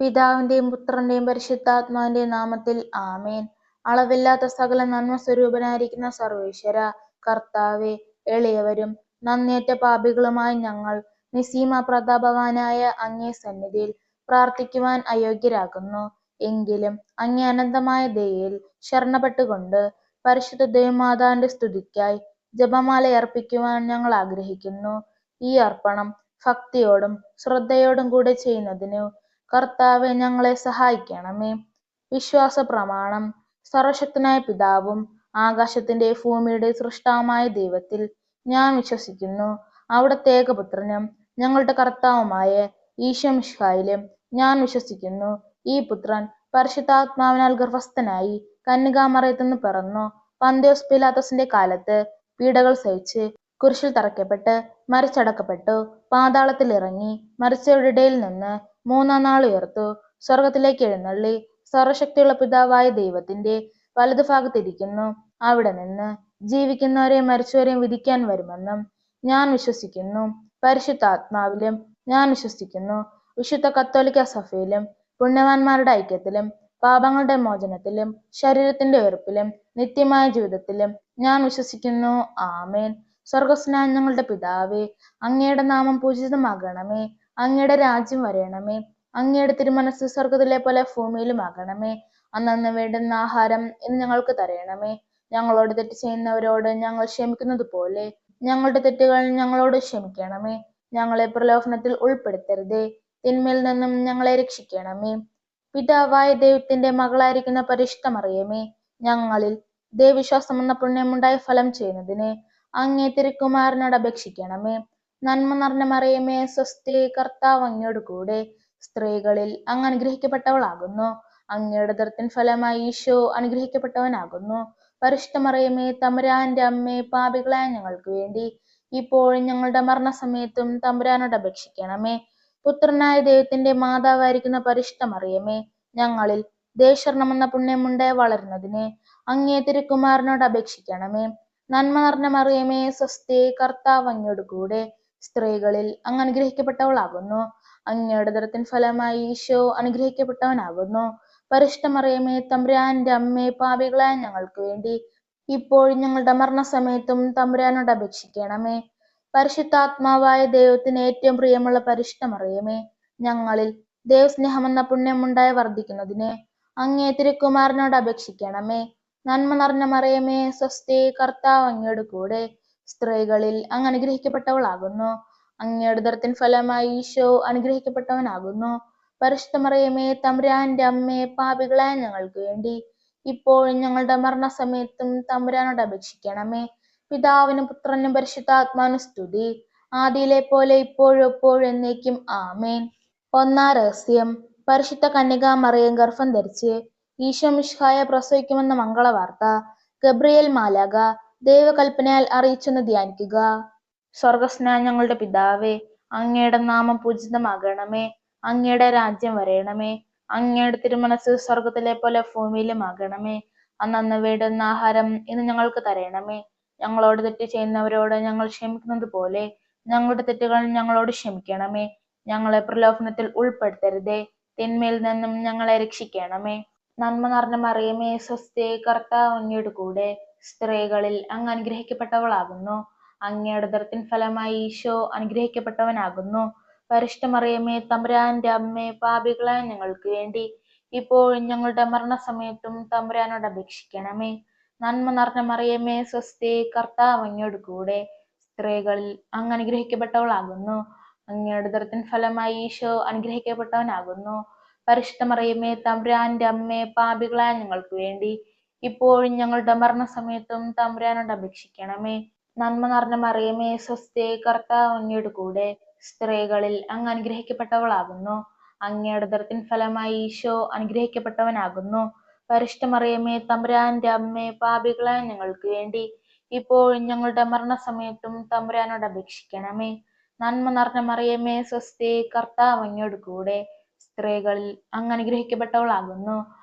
പിതാവിന്റെയും പുത്രന്റെയും പരിശുദ്ധാത്മാവിന്റെയും നാമത്തിൽ ആമേൻ. അളവില്ലാത്ത സകല നന്മ സ്വരൂപനായിരിക്കുന്ന സർവേശ്വര കർത്താവെ, എളിയവരും നന്ദിയേറ്റ പാപികളുമായ ഞങ്ങൾ നിസ്സീമ പ്രതാപവാനായ അങ്ങേ സന്നിധിയിൽ പ്രാർത്ഥിക്കുവാൻ അയോഗ്യരാകുന്നു. എങ്കിലും അങ്ങേ അനന്തമായ ദയയിൽ ശരണപ്പെട്ടുകൊണ്ട് പരിശുദ്ധ ദേവമാതാവിന്റെ സ്തുതിക്കായി ജപമാല അർപ്പിക്കുവാൻ ഞങ്ങൾ ആഗ്രഹിക്കുന്നു. ഈ അർപ്പണം ഭക്തിയോടും ശ്രദ്ധയോടും കൂടെ ചെയ്യുന്നതിനു കർത്താവെ ഞങ്ങളെ സഹായിക്കണമേ. വിശ്വാസ പ്രമാണം. സർവശക്തനായ പിതാവും ആകാശത്തിന്റെ ഭൂമിയുടെ സൃഷ്ടാവുമായ ദൈവത്തിൽ ഞാൻ വിശ്വസിക്കുന്നു. അവിടുത്തെ ഏകപുത്രനും ഞങ്ങളുടെ കർത്താവുമായ ഈശോ മിശിഹായിലും ഞാൻ വിശ്വസിക്കുന്നു. ഈ പുത്രൻ പരിശുദ്ധാത്മാവിനാൽ ഗർഭസ്ഥനായി കന്യകാമറിയത്തുനിന്ന് പിറന്നു, പന്തിയോസ് പീലാത്തോസിന്റെ കാലത്ത് പീഡകൾ സഹിച്ച് കുരിശിൽ തറയ്ക്കപ്പെട്ട് മരിച്ചടക്കപ്പെട്ടു, പാതാളത്തിൽ ഇറങ്ങി, മരിച്ചവരുടെ ഇടയിൽ നിന്ന് മൂന്നാം നാൾ ഉയർത്തു, സ്വർഗത്തിലേക്ക് എഴുന്നള്ളി, സർവശക്തിയുള്ള പിതാവായ ദൈവത്തിന്റെ വലതുഭാഗത്തിരിക്കുന്നു. അവിടെ നിന്ന് ജീവിക്കുന്നവരെയും മരിച്ചവരെയും വിധിക്കാൻ വരുമെന്നും ഞാൻ വിശ്വസിക്കുന്നു. പരിശുദ്ധാത്മാവിലും ഞാൻ വിശ്വസിക്കുന്നു. വിശുദ്ധ കത്തോലിക്ക സഭയിലും പുണ്യവാന്മാരുടെ ഐക്യത്തിലും പാപങ്ങളുടെ മോചനത്തിലും ശരീരത്തിന്റെ ഉയർപ്പിലും നിത്യമായ ജീവിതത്തിലും ഞാൻ വിശ്വസിക്കുന്നു. ആമേൻ. സ്വർഗസ്നായ ഞങ്ങളുടെ പിതാവേ, അങ്ങയുടെ നാമം പൂജിതമാകണമേ. അങ്ങയുടെ രാജ്യം വരയണമേ. അങ്ങയുടെ തിരുമനസ് സ്വർഗത്തിലെ പോലെ ഭൂമിയിലുമാകണമേ. അന്നന്ന് വേണ്ടുന്ന ആഹാരം ഇന്ന് ഞങ്ങൾക്ക് തരയണമേ. ഞങ്ങളോട് തെറ്റ് ചെയ്യുന്നവരോട് ഞങ്ങൾ ക്ഷമിക്കുന്നത് പോലെ ഞങ്ങളുടെ തെറ്റുകൾ ഞങ്ങളോട് ക്ഷമിക്കണമേ. ഞങ്ങളെ പ്രലോഭനത്തിൽ ഉൾപ്പെടുത്തരുതേ, തിന്മയിൽ നിന്നും ഞങ്ങളെ രക്ഷിക്കണമേ. പിതാവായ ദൈവത്തിന്റെ മകളായിരിക്കുന്ന പരിശുദ്ധ മറിയമേ, ഞങ്ങളിൽ ദൈവവിശ്വാസം എന്ന പുണ്യമുണ്ടായി ഫലം ചെയ്യുന്നതിന് അങ്ങേ തിരുക്കുമാരനോട് അപേക്ഷിക്കണമേ. നന്മ നിറഞ്ഞ മറിയമേ, സ്വസ്തി, കർത്താവ് അങ്ങയോട് കൂടെ സ്ത്രീകളിൽ അങ്ങ് അനുഗ്രഹിക്കപ്പെട്ടവളാകുന്നു. അങ്ങയുടെ ഉദരത്തിൻ ഫലമായി ഈശോ അനുഗ്രഹിക്കപ്പെട്ടവനാകുന്നു. പരിശുദ്ധ മറിയമേ, തമ്പുരാന്റെ അമ്മേ, പാപികളായ ഞങ്ങൾക്ക് വേണ്ടി ഇപ്പോഴും ഞങ്ങളുടെ മരണസമയത്തും തമ്പുരാനോട് അപേക്ഷിക്കണമേ. പുത്രനായ ദൈവത്തിന്റെ മാതാവായിരിക്കുന്ന പരിശുദ്ധ മറിയമേ, ഞങ്ങളിൽ ദേശർണം എന്ന പുണ്യമുണ്ടായി വളരുന്നതിന് അങ്ങേ തിരുക്കുമാരനോട് അപേക്ഷിക്കണമേ. നന്മ നിറഞ്ഞ മറിയമേ, സ്വസ്തി, കർത്താവ് അങ്ങയോട് കൂടെ സ്ത്രീകളിൽ അങ്ങ് അനുഗ്രഹിക്കപ്പെട്ടവളാകുന്നു. അങ്ങയുടെ ഉദരത്തിൻ ഫലമായി ഈശോ അനുഗ്രഹിക്കപ്പെട്ടവനാകുന്നു. പരിശുദ്ധ മറിയമേ, തമ്പുരാന്റെ അമ്മേ, പാപികളായ ഞങ്ങൾക്ക് വേണ്ടി ഇപ്പോഴും ഞങ്ങളുടെ മരണസമയത്തും തമ്പുരാനോട് അപേക്ഷിക്കണമേ. പരിശുദ്ധാത്മാവായ ദൈവത്തിന് ഏറ്റവും പ്രിയമുള്ള പരിശുദ്ധ മറിയമേ, ഞങ്ങളിൽ ദൈവസ്നേഹമെന്ന പുണ്യമുണ്ടായി വർദ്ധിക്കുന്നതിന് അങ്ങേ തിരുക്കുമാരനോട് അപേക്ഷിക്കണമേ. നന്മ നിറഞ്ഞ മറിയമേ, സ്വസ്തി, കർത്താവ് അങ്ങയോട് കൂടെ സ്ത്രീകളിൽ അങ്ങ് അനുഗ്രഹിക്കപ്പെട്ടവളാകുന്നു. അങ്ങയുടെ ഉദരത്തിൻ ഫലമായി ഈശോ അനുഗ്രഹിക്കപ്പെട്ടവനാകുന്നു. പരിശുദ്ധ മറിയമേ, തമ്പുരാന്റെ അമ്മേ, പാപികളായ ഞങ്ങൾക്ക് വേണ്ടി ഇപ്പോഴും ഞങ്ങളുടെ മരണസമയത്തും തമ്പുരാനോട് അപേക്ഷിക്കണമേ. പിതാവിനും പുത്രനും പരിശുദ്ധാത്മാവിനും സ്തുതി, ആദിയിലെ പോലെ ഇപ്പോഴും എപ്പോഴും എന്നേക്കും. ആമേൻ. ഒന്നാം രഹസ്യം. പരിശുദ്ധ കന്യകാ മറിയം ഗർഭം ധരിച്ച് ഈശോ മിശിഹായെ പ്രസവിക്കുമെന്ന മംഗളവാർത്ത ഗബ്രിയേൽ മാലാഖ ദൈവകൽപ്പനയാൽ അറിയിച്ചെന്ന് ധ്യാനിക്കുക. സ്വർഗസ്നായ ഞങ്ങളുടെ പിതാവേ, അങ്ങയുടെ നാമം പൂജിതമാകണമേ. അങ്ങയുടെ രാജ്യം വരയണമേ. അങ്ങയുടെ തിരുമനസ് സ്വർഗത്തിലെ പോലെ ഭൂമിയിലുമാകണമേ. അന്നന്ന് വേണ്ടുന്ന ആഹാരം ഇന്ന് ഞങ്ങൾക്ക് തരയണമേ. ഞങ്ങളോട് തെറ്റ് ചെയ്യുന്നവരോട് ഞങ്ങൾ ക്ഷമിക്കുന്നത് പോലെ ഞങ്ങളുടെ തെറ്റുകൾ ഞങ്ങളോട് ക്ഷമിക്കണമേ. ഞങ്ങളെ പ്രലോഭനത്തിൽ ഉൾപ്പെടുത്തരുതേ, തിന്മയിൽ നിന്നും ഞങ്ങളെ രക്ഷിക്കണമേ. നന്മ നിറഞ്ഞ മറിയമേ, സ്വസ്തി, കർത്താവ് അങ്ങയോട് കൂടെ സ്ത്രീകളിൽ അങ്ങ് അനുഗ്രഹിക്കപ്പെട്ടവളാകുന്നു. അങ്ങയുടെ ഉദരത്തിൻ ഫലമായി ഈശോ അനുഗ്രഹിക്കപ്പെട്ടവനാകുന്നു. പരിശുദ്ധ മറിയമേ, തമ്പുരാന്റെ അമ്മേ, പാപികളായ ഞങ്ങൾക്ക് വേണ്ടി ഇപ്പോഴും ഞങ്ങളുടെ മരണസമയത്തും തമ്പുരാനോട് അപേക്ഷിക്കണമേ. നന്മ നിറഞ്ഞ മറിയമേ, സ്വസ്തി, കർത്താവ് അങ്ങയോട് കൂടെ സ്ത്രീകളിൽ അങ്ങ് അനുഗ്രഹിക്കപ്പെട്ടവളാകുന്നു. അങ്ങയുടെ ഉദരത്തിൻ ഫലമായി ഈശോ അനുഗ്രഹിക്കപ്പെട്ടവനാകുന്നു. പരിശുദ്ധ മറിയമേ, തമ്പുരാന്റെ അമ്മേ, പാപികളായ ഞങ്ങൾക്ക് വേണ്ടി ഇപ്പോഴും ഞങ്ങളുടെ മരണസമയത്തും തമ്പുരാനോട് അപേക്ഷിക്കണമേ. നന്മ നിറഞ്ഞ മറിയമേ, സ്വസ്തി, കർത്താവ് അങ്ങയോട് കൂടെ സ്ത്രീകളിൽ അങ്ങ് അനുഗ്രഹിക്കപ്പെട്ടവളാകുന്നു. അങ്ങയുടെ ഉദരത്തിൻ ഫലമായി ഈശോ അനുഗ്രഹിക്കപ്പെട്ടവനാകുന്നു. പരിശുദ്ധ മറിയമേ, തമ്പുരാന്റെ അമ്മേ, പാപികളായ ഞങ്ങൾക്ക് വേണ്ടി ഇപ്പോഴും ഞങ്ങളുടെ മരണസമയത്തും തമ്പുരാനോട് അപേക്ഷിക്കണമേ. നന്മ നിറഞ്ഞ മറിയമേ, സ്വസ്തി, കർത്താവ് അങ്ങയോട് കൂടെ സ്ത്രീകളിൽ അങ്ങ് അനുഗ്രഹിക്കപ്പെട്ടവളാകുന്നു.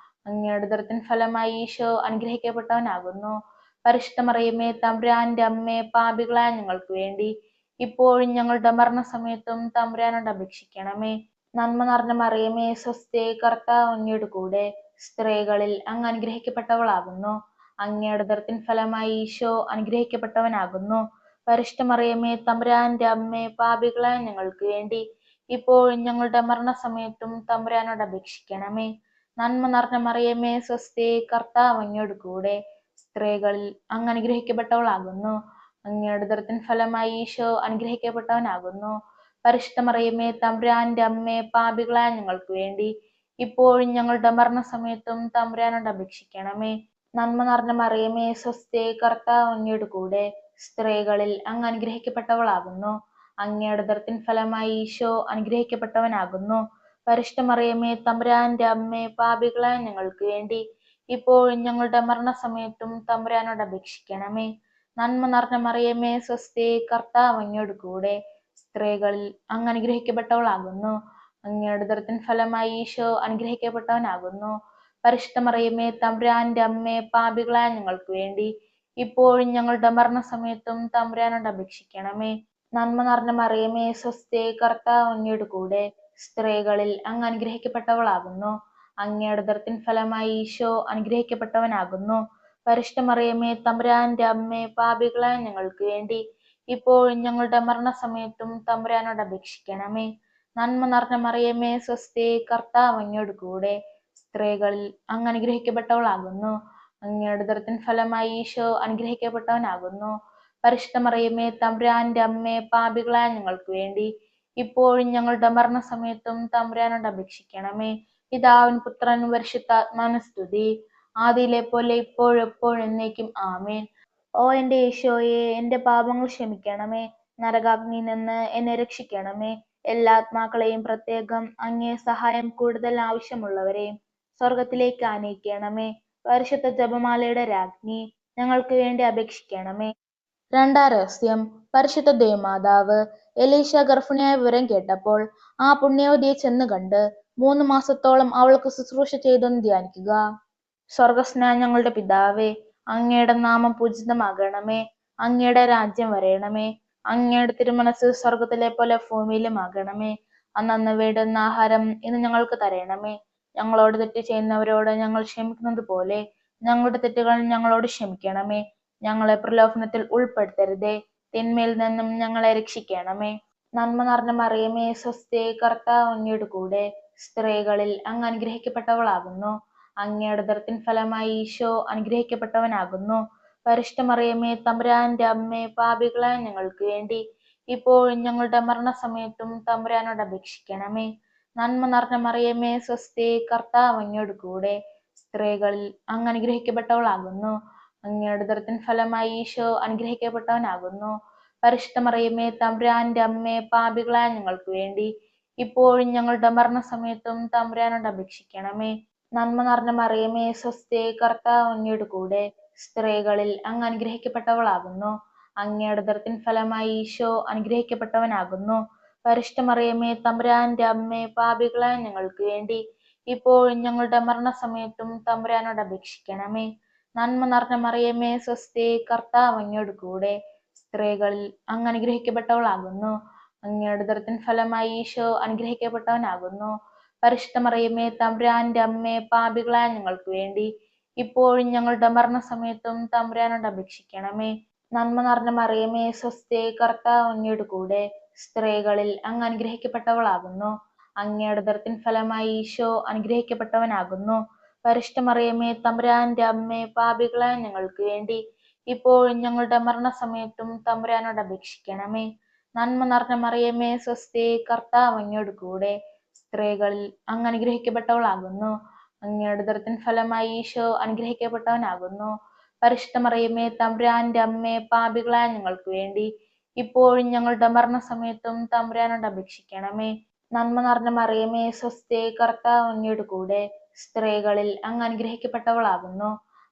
അങ്ങയുടെ ഉദരത്തിൻ ഫലമായി ഈശോ അനുഗ്രഹിക്കപ്പെട്ടവനാകുന്നു. പരിശുദ്ധ മറിയമേ, തമ്പുരാന്റെ അമ്മേ, പാപികളായ ഞങ്ങൾക്ക് വേണ്ടി ഇപ്പോഴും ഞങ്ങളുടെ മരണസമയത്തും തമ്പുരാനോട് അപേക്ഷിക്കണമേ. നന്മ നിറഞ്ഞ മറിയമേ സ്വസ്തി, കർത്താവ് അങ്ങയുടെ കൂടെ സ്ത്രീകളിൽ അങ്ങ് അനുഗ്രഹിക്കപ്പെട്ടവളാകുന്നു. അങ്ങയുടെ ഉദരത്തിൻ ഫലമായി ഈശോ അനുഗ്രഹിക്കപ്പെട്ടവനാകുന്നു. പരിശുദ്ധ മറിയമേ തമ്പുരാന്റെ അമ്മേ, പാപികളായ ഞങ്ങൾക്ക് വേണ്ടി ഇപ്പോഴും ഞങ്ങളുടെ മരണസമയത്തും തമ്പുരാനോട് അപേക്ഷിക്കണമേ. നന്മ നിറഞ്ഞ മറിയമേ സ്വസ്തി, കർത്താവ് അങ്ങയുടെ കൂടെ സ്ത്രീകളിൽ അങ്ങ് അനുഗ്രഹിക്കപ്പെട്ടവളാകുന്നു. അങ്ങയുടെ ഉദരത്തിൻ ഫലമായി ഈശോ അനുഗ്രഹിക്കപ്പെട്ടവനാകുന്നു. പരിശുദ്ധ മറിയമേ തമ്പുരാന്റെ അമ്മേ, പാപികളായ ഞങ്ങൾക്ക് വേണ്ടി ഇപ്പോഴും ഞങ്ങളുടെ മരണസമയത്തും തമ്പുരാനോട് അപേക്ഷിക്കണമേ. നന്മ നിറഞ്ഞ മറിയമേ സ്വസ്തി, കർത്താവ് അങ്ങയുടെ കൂടെ സ്ത്രീകളിൽ അങ്ങ് അനുഗ്രഹിക്കപ്പെട്ടവളാകുന്നു. അങ്ങയുടെ ഉദരത്തിൻ ഫലമായി ഈശോ അനുഗ്രഹിക്കപ്പെട്ടവനാകുന്നു. പരിശുദ്ധ മറിയമേ തമ്പുരാന്റെ അമ്മേ, പാപികളായ ഞങ്ങൾക്ക് വേണ്ടി ഇപ്പോഴും ഞങ്ങളുടെ മരണസമയത്തും തമ്പുരാനോട് അപേക്ഷിക്കണമേ. നന്മ നിറഞ്ഞ മറിയമേ സ്വസ്തി, കർത്താവ് അങ്ങയുടെ കൂടെ സ്ത്രീകളിൽ അങ്ങ് അനുഗ്രഹിക്കപ്പെട്ടവളാകുന്നു. അങ്ങയുടെ ഉദരത്തിൻ ഫലമായി ഈശോ അനുഗ്രഹിക്കപ്പെട്ടവനാകുന്നു. പരിശുദ്ധ മറിയമേ തമ്പുരാന്റെ അമ്മേ, പാപികളായ ഞങ്ങൾക്ക് വേണ്ടി ഇപ്പോഴും ഞങ്ങളുടെ മരണസമയത്തും തമ്പുരാനോട് അപേക്ഷിക്കണമേ. നന്മ നിറഞ്ഞ മറിയമേ സ്വസ്തി, കർത്താവ് അങ്ങയുടെ കൂടെ സ്ത്രീകളിൽ അങ്ങ് അനുഗ്രഹിക്കപ്പെട്ടവളാകുന്നു. അങ്ങയുടെ ഉദരത്തിൻ ഫലമായി ഈശോ അനുഗ്രഹിക്കപ്പെട്ടവനാകുന്നു. പരിശുദ്ധ മറിയമേ തമ്പുരാന്റെ അമ്മേ, പാപികളായ ഞങ്ങൾക്ക് വേണ്ടി ഇപ്പോഴും ഞങ്ങളുടെ മരണസമയത്തും തമ്പുരാനോട് അപേക്ഷിക്കണമേ. നന്മ നിറഞ്ഞ മറിയമേ സ്വസ്തി, കർത്താവ് അങ്ങയുടെ കൂടെ സ്ത്രീകളിൽ അങ്ങ് അനുഗ്രഹിക്കപ്പെട്ടവളാകുന്നു. അങ്ങയുടെ ഉദരത്തിൻ ഫലമായി ഈശോ അനുഗ്രഹിക്കപ്പെട്ടവനാകുന്നു. പരിശുദ്ധ മറിയമേ തമ്പുരാന്റെ അമ്മേ, പാപികളായ ഞങ്ങൾക്ക് വേണ്ടി ഇപ്പോഴും ഞങ്ങളുടെ മരണസമയത്തും തമ്പുരാനോട് അപേക്ഷിക്കണമേ. പിതാവിനും പുത്രനും പരിശുദ്ധാത്മാവിനും സ്തുതി, ആദിയിലെ പോലെ ഇപ്പോഴും എപ്പോഴും എന്നേക്കും ആമേൻ. ഓ എന്റെ ഈശോയെ, എന്റെ പാപങ്ങൾ ക്ഷമിക്കണമേ. നരകാഗ്നിയിൽ നിന്ന് എന്നെ രക്ഷിക്കണമേ. എല്ലാ ആത്മാക്കളെയും, പ്രത്യേകം അങ്ങേ സഹായം കൂടുതൽ ആവശ്യമുള്ളവരെയും സ്വർഗത്തിലേക്ക് ആനയിക്കണമേ. പരിശുദ്ധ ജപമാലയുടെ രാജ്ഞി, ഞങ്ങൾക്ക് വേണ്ടി അപേക്ഷിക്കണമേ. രണ്ടാം രഹസ്യം. പരിശുദ്ധ ദേവമാതാവ് എലീശ ഗർഭിണിയായ വിവരം കേട്ടപ്പോൾ ആ പുണ്യവതിയെ ചെന്ന് കണ്ട് 3 മാസത്തോളം അവൾക്ക് ശുശ്രൂഷ ചെയ്തെന്ന് ധ്യാനിക്കുക. സ്വർഗസ്നായ ഞങ്ങളുടെ പിതാവേ, അങ്ങയുടെ നാമം പൂജിതമാകണമേ. അങ്ങയുടെ രാജ്യം വരയണമേ. അങ്ങയുടെ തിരുമനസ് സ്വർഗത്തിലെ പോലെ ഭൂമിയിലും ആകണമേ. അന്നന്ന് വേണ്ടുന്ന ആഹാരം ഇന്ന് ഞങ്ങൾക്ക് തരണമേ. ഞങ്ങളോട് തെറ്റ് ചെയ്യുന്നവരോട് ഞങ്ങൾ ക്ഷമിക്കുന്നത് പോലെ ഞങ്ങളുടെ തെറ്റുകൾ ഞങ്ങളോട് ക്ഷമിക്കണമേ. ഞങ്ങളെ പ്രലോഭനത്തിൽ ഉൾപ്പെടുത്തരുതേ, തിന്മയിൽ നിന്നും ഞങ്ങളെ രക്ഷിക്കണമേ. നന്മ നിറഞ്ഞ മറിയമേ സ്വസ്തി, കർത്താവ് അങ്ങയുടെ കൂടെ സ്ത്രീകളിൽ അങ്ങ് അനുഗ്രഹിക്കപ്പെട്ടവളാകുന്നു. അങ്ങയുടെ ഉദരത്തിൻ ഫലമായി ഈശോ അനുഗ്രഹിക്കപ്പെട്ടവനാകുന്നു. പരിശുദ്ധ മറിയമേ തമ്പുരാന്റെ അമ്മേ, പാപികളായ ഞങ്ങൾക്ക് വേണ്ടി ഇപ്പോഴും ഞങ്ങളുടെ മരണസമയത്തും തമ്പുരാനോട് അപേക്ഷിക്കണമേ. നന്മ നിറഞ്ഞ മറിയമേ സ്വസ്തി, കർത്താവ് അങ്ങയുടെ കൂടെ സ്ത്രീകളിൽ അങ്ങ് അനുഗ്രഹിക്കപ്പെട്ടവളാകുന്നു. അങ്ങയുടെ ഉദരത്തിൻ ഫലമായി ഈശോ അനുഗ്രഹിക്കപ്പെട്ടവനാകുന്നു. പരിശുദ്ധ മറിയമേ തമ്പുരാന്റെ അമ്മേ, പാപികളായ ഞങ്ങൾക്ക് വേണ്ടി ഇപ്പോഴും ഞങ്ങളുടെ മരണസമയത്തും തമ്പുരാനോട് അപേക്ഷിക്കണമേ. നന്മ നിറഞ്ഞ മറിയമേ സ്വസ്തി, കർത്താവ് അങ്ങയുടെ കൂടെ സ്ത്രീകളിൽ അങ്ങ് അനുഗ്രഹിക്കപ്പെട്ടവളാകുന്നു. അങ്ങയുടെ ഉദരത്തിൻ ഫലമായി ഈശോ അനുഗ്രഹിക്കപ്പെട്ടവനാകുന്നു. പരിശുദ്ധ മറിയമേ തമ്പുരാന്റെ അമ്മേ, പാപികളായ ഞങ്ങൾക്ക് വേണ്ടി ഇപ്പോഴും ഞങ്ങളുടെ മരണസമയത്തും തമ്പുരാനോട് അപേക്ഷിക്കണമേ. നന്മ നിറഞ്ഞ മറിയമേ സ്വസ്തി, കർത്താവ് അങ്ങയുടെ കൂടെ സ്ത്രീകളിൽ അങ്ങ് അനുഗ്രഹിക്കപ്പെട്ടവളാകുന്നു. അങ്ങയുടെ ഉദരത്തിൻ ഫലമായി ഈശോ അനുഗ്രഹിക്കപ്പെട്ടവനാകുന്നു. പരിശുദ്ധ മറിയമേ തമ്പുരാന്റെ അമ്മേ, പാപികളായ ഞങ്ങൾക്ക് വേണ്ടി ഇപ്പോഴും ഞങ്ങളുടെ മരണസമയത്തും തമ്പുരാനോട് അപേക്ഷിക്കണമേ. നന്മ നിറഞ്ഞ മറിയമേ സ്വസ്തി, കർത്താവ് അങ്ങയുടെ കൂടെ സ്ത്രീകളിൽ അങ്ങ് അനുഗ്രഹിക്കപ്പെട്ടവളാകുന്നു. അങ്ങയുടെ ഉദരത്തിൻ ഫലമായി ഈശോ അനുഗ്രഹിക്കപ്പെട്ടവനാകുന്നു. പരിശുദ്ധ മറിയമേ തമ്പുരാന്റെ അമ്മേ, പാപികളായ ഞങ്ങൾക്ക് വേണ്ടി ഇപ്പോഴും ഞങ്ങളുടെ മരണസമയത്തും തമ്പുരാനോട് അപേക്ഷിക്കണമേ. നന്മ നിറഞ്ഞ മറിയമേ സ്വസ്തി, കർത്താവ് അങ്ങയുടെ കൂടെ സ്ത്രീകളിൽ അങ്ങ് അനുഗ്രഹിക്കപ്പെട്ടവളാകുന്നു. അങ്ങയുടെ ഉദരത്തിൻ ഫലമായി ഈശോ അനുഗ്രഹിക്കപ്പെട്ടവനാകുന്നു. പരിശുദ്ധ മറിയമേ തമ്പുരാന്റെ അമ്മേ, പാപികളായ ഞങ്ങൾക്ക് വേണ്ടി ഇപ്പോഴും ഞങ്ങളുടെ മരണസമയത്തും തമ്പുരാനോട് അപേക്ഷിക്കണമേ. നന്മ നിറഞ്ഞ മറിയമേ സ്വസ്തി, കർത്താവ് അങ്ങയുടെ കൂടെ സ്ത്രീകളിൽ അങ്ങ് അനുഗ്രഹിക്കപ്പെട്ടവളാകുന്നു.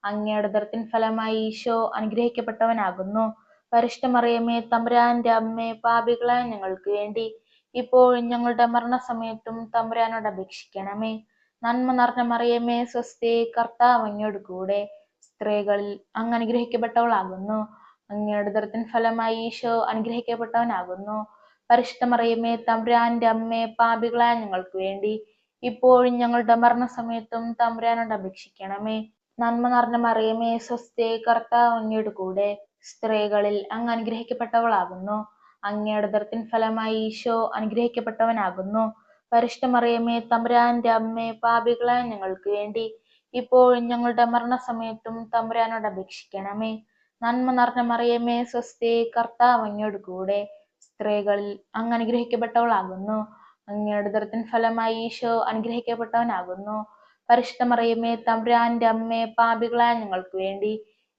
അങ്ങയുടെ ഉദരത്തിൻ ഫലമായി ഈശോ അനുഗ്രഹിക്കപ്പെട്ടവനാകുന്നു. പരിശുദ്ധ മറിയമേ തമ്പുരാന്റെ അമ്മേ, പാപികളായ ഞങ്ങൾക്ക് വേണ്ടി ഇപ്പോഴും ഞങ്ങളുടെ മരണസമയത്തും തമ്പുരാനോട് അപേക്ഷിക്കണമേ. നന്മ നിറഞ്ഞ മറിയമേ സ്വസ്തി, കർത്താവ് അങ്ങയുടെ കൂടെ സ്ത്രീകളിൽ അങ്ങ് അനുഗ്രഹിക്കപ്പെട്ടവളാകുന്നു. അങ്ങയുടെ ഉദരത്തിൻ ഫലമായി ഈശോ അനുഗ്രഹിക്കപ്പെട്ടവനാകുന്നു. പരിശുദ്ധ മറിയമേ തമ്പുരാന്റെ അമ്മേ, പാപികളായ ഞങ്ങൾക്ക് വേണ്ടി ഇപ്പോഴും ഞങ്ങളുടെ മരണസമയത്തും തമ്പുരാനോട് അപേക്ഷിക്കണമേ. നന്മ നിറഞ്ഞ മറിയമേ സ്വസ്തി, കർത്താവ് അങ്ങയുടെ കൂടെ സ്ത്രീകളിൽ അങ്ങ് അനുഗ്രഹിക്കപ്പെട്ടവളാകുന്നു. അങ്ങയുടെ ഉദരത്തിൻ ഫലമായി ഈശോ അനുഗ്രഹിക്കപ്പെട്ടവനാകുന്നു. പരിശുദ്ധ മറിയമേ തമ്പുരാന്റെ അമ്മേ, പാപികളായ ഞങ്ങൾക്ക് വേണ്ടി ഇപ്പോഴും ഞങ്ങളുടെ മരണസമയത്തും തമ്പുരാനോട് അപേക്ഷിക്കണമേ. നന്മ നിറഞ്ഞ മറിയമേ സ്വസ്തി, കർത്താവ് അങ്ങയുടെ കൂടെ സ്ത്രീകളിൽ അങ്ങ് അനുഗ്രഹിക്കപ്പെട്ടവളാകുന്നു. അങ്ങയുടെ ഉദരത്തിൻ ഫലമായി ഈശോ അനുഗ്രഹിക്കപ്പെട്ടവനാകുന്നു. പരിശുദ്ധ മറിയമേ തമ്പുരാന്റെ അമ്മേ, പാപികളായ ഞങ്ങൾക്ക് വേണ്ടി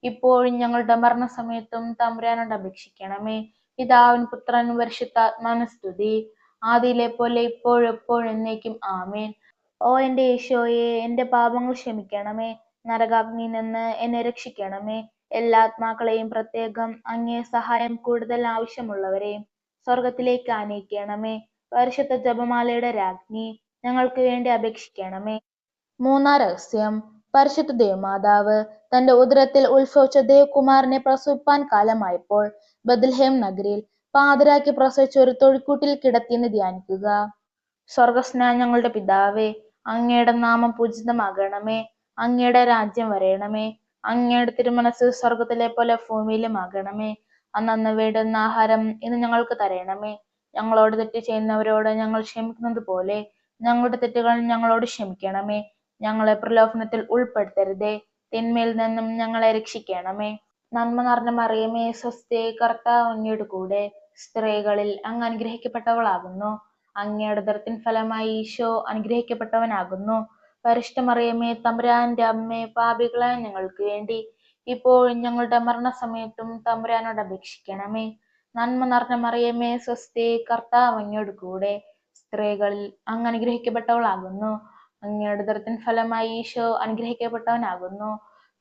ഇപ്പോഴും ഞങ്ങളുടെ മരണസമയത്തും തമ്പുരാനോട് അപേക്ഷിക്കണമേ. പിതാവിനും പുത്രനും പരിശുദ്ധാത്മാവിനും സ്തുതി, ആദിയിലെ പോലെ ഇപ്പോഴും എപ്പോഴും എന്നേക്കും ആമേൻ. ഓ എന്റെ ഈശോയെ, എന്റെ പാപങ്ങൾ ക്ഷമിക്കണമേ. നരകാഗ്നിയിൽ നിന്ന് എന്നെ രക്ഷിക്കണമേ. എല്ലാ ആത്മാക്കളെയും, പ്രത്യേകം അങ്ങേ സഹായം കൂടുതൽ ആവശ്യമുള്ളവരെയും സ്വർഗത്തിലേക്ക് ആനയിക്കണമേ. പരിശുദ്ധ ജപമാലയുടെ രാജ്ഞി, ഞങ്ങൾക്ക് വേണ്ടി അപേക്ഷിക്കണമേ. മൂന്നാം രഹസ്യം. പരിശുദ്ധ ദേവമാതാവ് തന്റെ ഉദരത്തിൽ ഉത്ഭവിച്ച ദേവകുമാരനെ പ്രസവിപ്പാൻ കാലമായപ്പോൾ ബത്ലഹേം നഗരിയിൽ പാതിരാക്കി പ്രസവിച്ച ഒരു തൊഴുക്കൂട്ടിൽ കിടത്തിയെന്ന് ധ്യാനിക്കുക. സ്വർഗസ്നായ ഞങ്ങളുടെ പിതാവേ, അങ്ങയുടെ നാമം പൂജിതമാകണമേ. അങ്ങയുടെ രാജ്യം വരയണമേ. അങ്ങയുടെ തിരുമനസ് സ്വർഗത്തിലെ പോലെ ഭൂമിയിലും ആകണമേ. അന്നന്ന് വേണ്ടുന്ന ആഹാരം ഇന്ന് ഞങ്ങൾക്ക് തരണമേ. ഞങ്ങളോട് തെറ്റ് ചെയ്യുന്നവരോട് ഞങ്ങൾ ക്ഷമിക്കുന്നത് പോലെ ഞങ്ങളുടെ തെറ്റുകൾ ഞങ്ങളോട് ക്ഷമിക്കണമേ. ഞങ്ങളെ പ്രലോഭനത്തിൽ ഉൾപ്പെടുത്തരുതേ, തിന്മയിൽ നിന്നും ഞങ്ങളെ രക്ഷിക്കണമേ. നന്മ നിറഞ്ഞ മറിയമേ സ്വസ്തി, കർത്താവ് അങ്ങയുടെ കൂടെ സ്ത്രീകളിൽ അങ്ങ് അനുഗ്രഹിക്കപ്പെട്ടവളാകുന്നു. അങ്ങയുടെ ഉദരത്തിൻ ഫലമായി ഈശോ അനുഗ്രഹിക്കപ്പെട്ടവനാകുന്നു. പരിശുദ്ധ മറിയമേ തമ്പുരാന്റെ അമ്മേ, പാപികളായ ഞങ്ങൾക്ക് വേണ്ടി ഇപ്പോഴും ഞങ്ങളുടെ മരണസമയത്തും തമ്പുരാനോട് അപേക്ഷിക്കണമേ. നന്മ നിറഞ്ഞ മറിയമേ സ്വസ്തി, കർത്താവ് അങ്ങയുടെ കൂടെ സ്ത്രീകളിൽ അങ്ങ് അനുഗ്രഹിക്കപ്പെട്ടവളാകുന്നു. അങ്ങയുടെ ഉദരത്തിൻ ഫലമായി ഈശോ അനുഗ്രഹിക്കപ്പെട്ടവനാകുന്നു.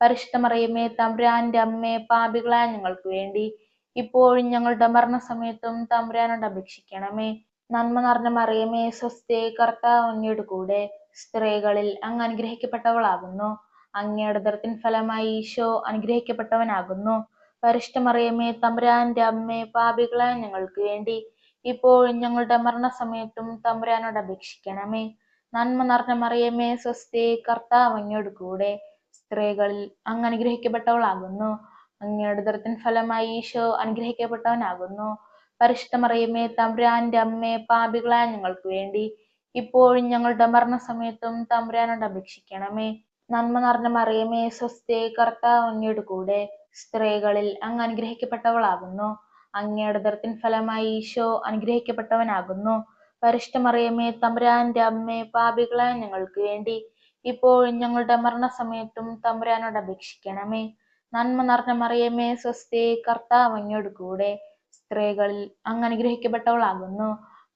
പരിശുദ്ധ മറിയമേ തമ്പുരാന്റെ അമ്മേ, പാപികളായ ഞങ്ങൾക്ക് വേണ്ടി ഇപ്പോഴും ഞങ്ങളുടെ മരണസമയത്തും തമ്പുരാനോട് അപേക്ഷിക്കണമേ. നന്മ നിറഞ്ഞ മറിയമേ സ്വസ്തി, കർത്താവ് അങ്ങയുടെ കൂടെ സ്ത്രീകളിൽ അങ്ങ് അനുഗ്രഹിക്കപ്പെട്ടവളാകുന്നു. അങ്ങയുടെ ഉദരത്തിൻ ഫലമായി ഈശോ അനുഗ്രഹിക്കപ്പെട്ടവനാകുന്നു. പരിശുദ്ധ മറിയമേ തമ്പുരാന്റെ അമ്മേ, പാപികളായ ഞങ്ങൾക്ക് വേണ്ടി ഇപ്പോഴും ഞങ്ങളുടെ മരണസമയത്തും തമ്പുരാനോട് അപേക്ഷിക്കണമേ. നന്മ നിറഞ്ഞ മറിയമേ സ്വസ്തി, കർത്താവ് അങ്ങയുടെ കൂടെ സ്ത്രീകളിൽ അങ്ങ് അനുഗ്രഹിക്കപ്പെട്ടവളാകുന്നു. അങ്ങയുടെ ഉദരത്തിൻ ഫലമായി ഈശോ അനുഗ്രഹിക്കപ്പെട്ടവനാകുന്നു. പരിശുദ്ധ മറിയമേ തമ്പുരാന്റെ അമ്മേ, പാപികളായ ഞങ്ങൾക്ക് വേണ്ടി ഇപ്പോഴും ഞങ്ങളുടെ മരണസമയത്തും തമ്പുരാനോട് അപേക്ഷിക്കണമേ. നന്മ നിറഞ്ഞ മറിയമേ സ്വസ്തി, കർത്താവ് അങ്ങയുടെ കൂടെ സ്ത്രീകളിൽ അങ്ങ് അനുഗ്രഹിക്കപ്പെട്ടവളാകുന്നു. അങ്ങയുടെ ഉദരത്തിൻ ഫലമായി ഈശോ അനുഗ്രഹിക്കപ്പെട്ടവനാകുന്നു. പരിശുദ്ധ മറിയമേ തമ്പുരാന്റെ അമ്മേ, പാപികളായ ഞങ്ങൾക്ക് വേണ്ടി ഇപ്പോഴും ഞങ്ങളുടെ മരണസമയത്തും തമ്പുരാനോട് അപേക്ഷിക്കണമേ. നന്മ നിറഞ്ഞ മറിയമേ സ്വസ്തി, കർത്താവ് അങ്ങയുടെ കൂടെ സ്ത്രീകളിൽ അങ്ങ് അനുഗ്രഹിക്കപ്പെട്ടവളാകുന്നു.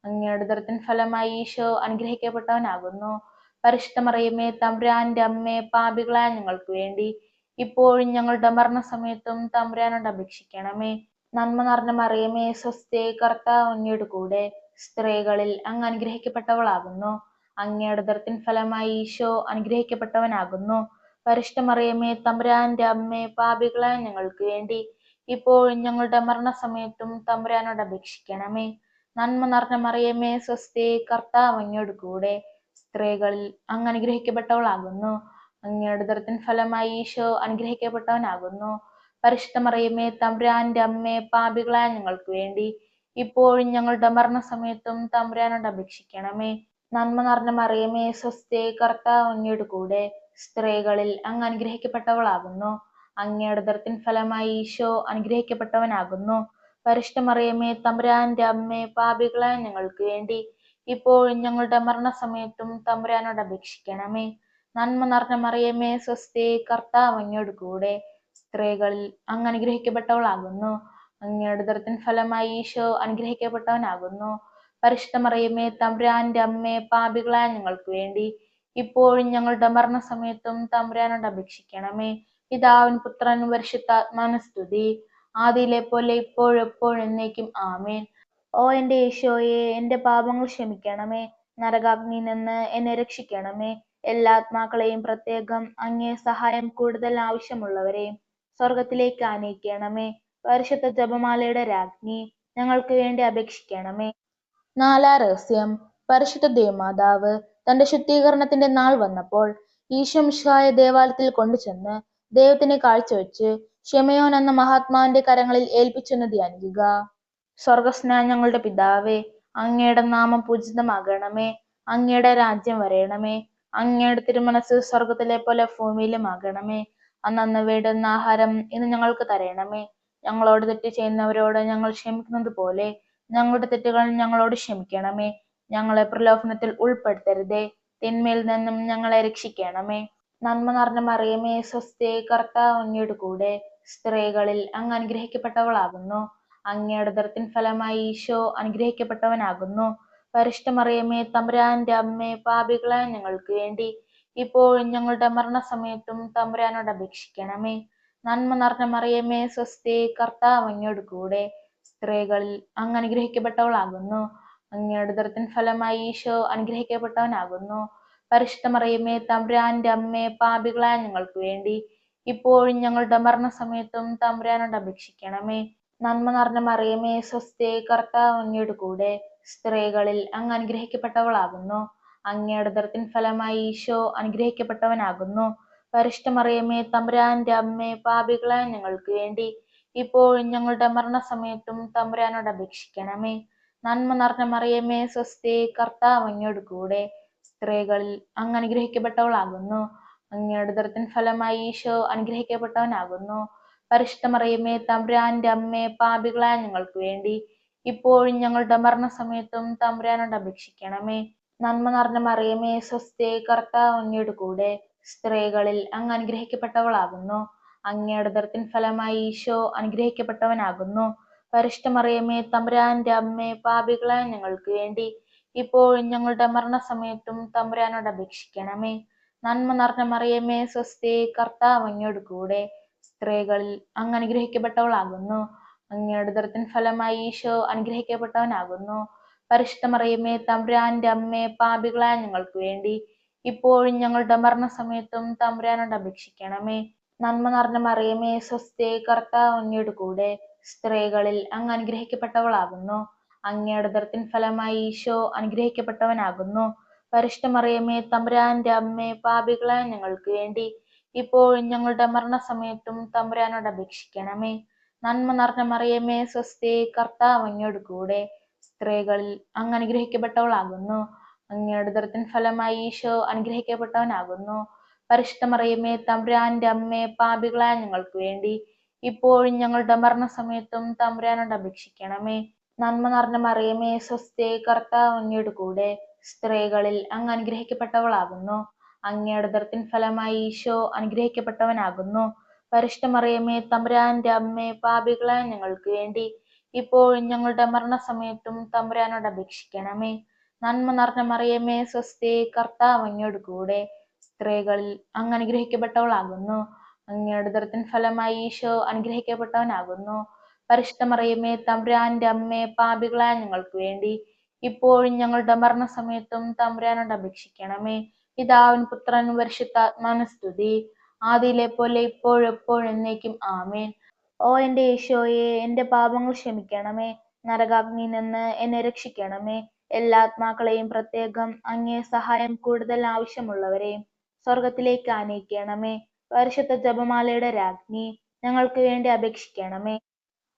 അങ്ങയുടെ ഉദരത്തിൻ ഫലമായി ഈശോ അനുഗ്രഹിക്കപ്പെട്ടവനാകുന്നു. പരിശുദ്ധ മറിയമേ തമ്പുരാന്റെ അമ്മേ, പാപികളായ ഞങ്ങൾക്ക് വേണ്ടി ഇപ്പോഴും ഞങ്ങളുടെ മരണസമയത്തും തമ്പുരാനോട് അപേക്ഷിക്കണമേ. നന്മ നിറഞ്ഞ മറിയമേ സ്വസ്തി, കർത്താവ് അങ്ങയുടെ കൂടെ സ്ത്രീകളിൽ അങ്ങ് അനുഗ്രഹിക്കപ്പെട്ടവളാകുന്നു. അങ്ങയുടെ ഉദരത്തിൻ ഫലമായി ഈശോ അനുഗ്രഹിക്കപ്പെട്ടവനാകുന്നു. പരിശുദ്ധ മറിയമേ തമ്പുരാന്റെ അമ്മേ, പാപികളായ ഞങ്ങൾക്ക് വേണ്ടി ഇപ്പോഴും ഞങ്ങളുടെ മരണസമയത്തും തമ്പുരാനോട് അപേക്ഷിക്കണമേ. നന്മ നിറഞ്ഞ മറിയമേ സ്വസ്തി, കർത്താവ് അങ്ങയുടെ കൂടെ സ്ത്രീകളിൽ അങ്ങ് അനുഗ്രഹിക്കപ്പെട്ടവളാകുന്നു. അങ്ങയുടെ ഉദരത്തിൻ ഫലമായി ഈശോ അനുഗ്രഹിക്കപ്പെട്ടവനാകുന്നു. പരിശുദ്ധ മറിയമേ തമ്പുരാന്റെ അമ്മേ, പാപികളായ ഞങ്ങൾക്ക് വേണ്ടി ഇപ്പോഴും ഞങ്ങളുടെ മരണസമയത്തും തമ്പുരാനോട് അപേക്ഷിക്കണമേ. നന്മ നിറഞ്ഞ മറിയമേ സ്വസ്തി, കർത്താവ് അങ്ങയുടെ കൂടെ സ്ത്രീകളിൽ അങ്ങ് അനുഗ്രഹിക്കപ്പെട്ടവളാകുന്നു. അങ്ങയുടെ ഉദരത്തിൻ ഫലമായി ഈശോ അനുഗ്രഹിക്കപ്പെട്ടവനാകുന്നു. പരിശുദ്ധ മറിയമേ തമ്പുരാന്റെ അമ്മേ, പാപികളായ ഞങ്ങൾക്ക് വേണ്ടി ഇപ്പോഴും ഞങ്ങളുടെ മരണസമയത്തും തമ്പുരാനോട് അപേക്ഷിക്കണമേ. നന്മ നിറഞ്ഞ മറിയമേ സ്വസ്തി, കർത്താവ് അങ്ങയുടെ കൂടെ സ്ത്രീകളിൽ അങ്ങ് അനുഗ്രഹിക്കപ്പെട്ടവളാകുന്നു. അങ്ങയുടെ ഉദരത്തിൻ ഫലമായി ഈശോ അനുഗ്രഹിക്കപ്പെട്ടവനാകുന്നു. പരിശുദ്ധ മറിയമേ തമ്പുരാന്റെ അമ്മേ, പാപികളായ ഞങ്ങൾക്ക് വേണ്ടി ഇപ്പോഴും ഞങ്ങളുടെ മരണസമയത്തും തമ്പുരാനോട് അപേക്ഷിക്കണമേ. പിതാവിനും പുത്രനും പരിശുദ്ധാത്മാവിനും സ്തുതി, ആദിയിലെ പോലെ ഇപ്പോഴും എപ്പോഴും എന്നേക്കും ആമേൻ. ഓ എന്റെ ഈശോയെ, എന്റെ പാപങ്ങൾ ക്ഷമിക്കണമേ. നരകാഗ്നിയിൽ നിന്ന് എന്നെ രക്ഷിക്കണമേ. എല്ലാ ആത്മാക്കളെയും, പ്രത്യേകം അങ്ങേ സഹായം കൂടുതൽ ആവശ്യമുള്ളവരെയും സ്വർഗത്തിലേക്ക് ആനയിക്കണമേ. പരിശുദ്ധ ജപമാലയുടെ രാജ്ഞി, ഞങ്ങൾക്ക് വേണ്ടി അപേക്ഷിക്കണമേ. നാലാം രഹസ്യം. പരിശുദ്ധ ദേവമാതാവ് തന്റെ ശുദ്ധീകരണത്തിന്റെ നാൾ വന്നപ്പോൾ ഈശോ മിശിഹായെ ദേവാലയത്തിൽ കൊണ്ടുചെന്ന് ദൈവത്തിന് കാഴ്ചവെച്ച് ശിമയോൻ എന്ന മഹാത്മാവിന്റെ കരങ്ങളിൽ ഏൽപ്പിച്ചെന്ന് ധ്യാനിക്കുക. സ്വർഗസ്നായ ഞങ്ങളുടെ പിതാവേ, അങ്ങയുടെ നാമം പൂജിതമാകണമേ. അങ്ങയുടെ രാജ്യം വരയണമേ. അങ്ങയുടെ തിരുമനസ് സ്വർഗത്തിലെ പോലെ ഭൂമിയിലും ആകണമേ. അന്നന്ന് വേണ്ടുന്ന ആഹാരം ഇന്ന് ഞങ്ങൾക്ക് തരയണമേ. ഞങ്ങളോട് തെറ്റ് ചെയ്യുന്നവരോട് ഞങ്ങൾ ക്ഷമിക്കുന്നത് പോലെ ഞങ്ങളുടെ തെറ്റുകൾ ഞങ്ങളോട് ക്ഷമിക്കണമേ. ഞങ്ങളെ പ്രലോഭനത്തിൽ ഉൾപ്പെടുത്തരുതേ, തിന്മയിൽ നിന്നും ഞങ്ങളെ രക്ഷിക്കണമേ. നന്മ നിറഞ്ഞ മറിയമേ, സ്വസ്തി, കർത്താവ് അങ്ങയുടെ കൂടെ സ്ത്രീകളിൽ അങ്ങ് അനുഗ്രഹിക്കപ്പെട്ടവളാകുന്നു. അങ്ങയുടെ ഉദരത്തിൻ ഫലമായി ഈശോ അനുഗ്രഹിക്കപ്പെട്ടവനാകുന്നു. പരിശുദ്ധ മറിയമേ, തമ്പുരാന്റെ അമ്മേ, പാപികളായ ഞങ്ങൾക്ക് വേണ്ടി ഇപ്പോഴും ഞങ്ങളുടെ മരണസമയത്തും തമ്പുരാനോട് അപേക്ഷിക്കണമേ. നന്മ നിറഞ്ഞ മറിയമേ, സ്വസ്തി, കർത്താവ് അങ്ങയോട് കൂടെ സ്ത്രീകളിൽ അങ്ങ് അനുഗ്രഹിക്കപ്പെട്ടവളാകുന്നു. അങ്ങയുടെ ഉദരത്തിൻ ഫലമായി ഈശോ അനുഗ്രഹിക്കപ്പെട്ടവനാകുന്നു. പരിശുദ്ധ മറിയമേ, തമ്പുരാന്റെ അമ്മേ, പാപികളായ ഞങ്ങൾക്ക് വേണ്ടി ഇപ്പോഴും ഞങ്ങളുടെ മരണസമയത്തും തമ്പുരാനോട് അപേക്ഷിക്കണമേ. നന്മ നിറഞ്ഞ മറിയമേ, സ്വസ്തി, കർത്താവ് അങ്ങയുടെ കൂടെ സ്ത്രീകളിൽ അങ്ങ് അനുഗ്രഹിക്കപ്പെട്ടവളാകുന്നു. അങ്ങയുടെ ഉദരത്തിൻ ഫലമായി ഈശോ അനുഗ്രഹിക്കപ്പെട്ടവനാകുന്നു. പരിശുദ്ധ മറിയമേ, തമ്പുരാന്റെ അമ്മേ, പാപികളായ ഞങ്ങൾക്ക് വേണ്ടി ഇപ്പോഴും ഞങ്ങളുടെ മരണസമയത്തും തമ്പുരാനോട് അപേക്ഷിക്കണമേ. നന്മ നിറഞ്ഞ മറിയമേ, സ്വസ്തി, കർത്താവ് അങ്ങയോട് കൂടെ സ്ത്രീകളിൽ അങ്ങ് അനുഗ്രഹിക്കപ്പെട്ടവളാകുന്നു. അങ്ങയുടെ ഉദരത്തിൻ ഫലമായി ഈശോ അനുഗ്രഹിക്കപ്പെട്ടവനാകുന്നു. പരിശുദ്ധ മറിയമേ, തമ്പുരാന്റെ അമ്മേ, പാപികളായ ഞങ്ങൾക്ക് വേണ്ടി ഇപ്പോഴും ഞങ്ങളുടെ മരണസമയത്തും തമ്പുരാനോട് അപേക്ഷിക്കണമേ. നന്മ നിറഞ്ഞ മറിയമേ, സ്വസ്തി, കർത്താവ് അങ്ങയുടെ കൂടെ സ്ത്രീകളിൽ അങ്ങ് അനുഗ്രഹിക്കപ്പെട്ടവളാകുന്നു. അങ്ങയുടെ ഉദരത്തിൻ ഫലമായി ഈശോ അനുഗ്രഹിക്കപ്പെട്ടവനാകുന്നു. പരിശുദ്ധ മറിയമേ, തമ്പുരാന്റെ അമ്മേ, പാപികളായ ഞങ്ങൾക്ക് വേണ്ടി ഇപ്പോഴും ഞങ്ങളുടെ മരണസമയത്തും തമ്പുരാനോട് അപേക്ഷിക്കണമേ. നന്മ നിറഞ്ഞ മറിയമേ, സ്വസ്തി, കർത്താവ് അങ്ങയോട് കൂടെ സ്ത്രീകളിൽ അങ്ങ് അനുഗ്രഹിക്കപ്പെട്ടവളാകുന്നു. അങ്ങയുടെ ഉദരത്തിൻ ഫലമായി ഈശോ അനുഗ്രഹിക്കപ്പെട്ടവനാകുന്നു. പരിശുദ്ധ മറിയമേ, തമ്പുരാന്റെ അമ്മേ, പാപികളായ ഞങ്ങൾക്ക് വേണ്ടി ഇപ്പോഴും ഞങ്ങളുടെ മരണസമയത്തും തമ്പുരാനോട് അപേക്ഷിക്കണമേ. നന്മ നിറഞ്ഞ മറിയമേ, സ്വസ്തി, കർത്താവ് അങ്ങയുടെ കൂടെ സ്ത്രീകളിൽ അങ്ങ് അനുഗ്രഹിക്കപ്പെട്ടവളാകുന്നു. അങ്ങയുടെ ഉദരത്തിൻ ഫലമായി ഈശോ അനുഗ്രഹിക്കപ്പെട്ടവനാകുന്നു. പരിശുദ്ധ മറിയമേ, തമ്പുരാന്റെ അമ്മേ, പാപികളായ ഞങ്ങൾക്ക് വേണ്ടി ഇപ്പോഴും ഞങ്ങളുടെ മരണസമയത്തും തമ്പുരാനോട് അപേക്ഷിക്കണമേ. നന്മ നിറഞ്ഞ മറിയമേ, സ്വസ്തി, കർത്താവ് അങ്ങയോട് കൂടെ സ്ത്രീകളിൽ അങ്ങ് അനുഗ്രഹിക്കപ്പെട്ടവളാകുന്നു. അങ്ങയുടെ ഉദരത്തിൻ ഫലമായി ഈശോ അനുഗ്രഹിക്കപ്പെട്ടവനാകുന്നു. പരിശുദ്ധ മറിയമേ, തമ്പുരാന്റെ അമ്മേ, പാപികളായ ഞങ്ങൾക്ക് വേണ്ടി ഇപ്പോഴും ഞങ്ങളുടെ മരണസമയത്തും തമ്പുരാനോട് അപേക്ഷിക്കണമേ. നന്മ നിറഞ്ഞ മറിയമേ, സ്വസ്തി, കർത്താവ് അങ്ങയോട് കൂടെ സ്ത്രീകളിൽ അങ്ങ് അനുഗ്രഹിക്കപ്പെട്ടവളാകുന്നു. അങ്ങയുടെ ഉദരത്തിൻ ഫലമായി ഈശോ അനുഗ്രഹിക്കപ്പെട്ടവനാകുന്നു. പരിശുദ്ധ മറിയമേ, തമ്പുരാന്റെ അമ്മേ, പാപികളായ ഞങ്ങൾക്ക് വേണ്ടി ഇപ്പോഴും ഞങ്ങളുടെ മരണസമയത്തും തമ്പുരാനോട് അപേക്ഷിക്കണമേ. നന്മ നിറഞ്ഞ മറിയമേ, സ്വസ്തി, കർത്താവ് അങ്ങയോട് കൂടെ സ്ത്രീകളിൽ അങ്ങ് അനുഗ്രഹിക്കപ്പെട്ടവളാകുന്നു. അങ്ങയുടെ ഉദരത്തിൻ ഫലമായി ഈശോ അനുഗ്രഹിക്കപ്പെട്ടവനാകുന്നു. പരിശുദ്ധ മറിയമേ, തമ്പുരാന്റെ അമ്മേ, പാപികളായ ഞങ്ങൾക്ക് വേണ്ടി ഇപ്പോഴും ഞങ്ങളുടെ മരണസമയത്തും തമ്പുരാനോട് അപേക്ഷിക്കണമേ. പിതാവിനും പുത്രനും പരിശുദ്ധാത്മാവിനും സ്തുതി, ആദിയിലെ പോലെ ഇപ്പോഴും എപ്പോഴും എന്നേക്കും ആമേൻ. ഓ എൻ്റെ ഈശോയെ, എൻ്റെ പാപങ്ങൾ ക്ഷമിക്കണമേ. നരകാഗ്നിയിൽ നിന്ന് എന്നെ രക്ഷിക്കണമേ. എല്ലാ ആത്മാക്കളെയും, പ്രത്യേകം അങ്ങേ സഹായം കൂടുതൽ ആവശ്യമുള്ളവരെയും സ്വർഗത്തിലേക്ക് ആനയിക്കണമേ. പരിശുദ്ധ ജപമാലയുടെ രാജ്ഞി, ഞങ്ങൾക്ക് വേണ്ടി അപേക്ഷിക്കണമേ.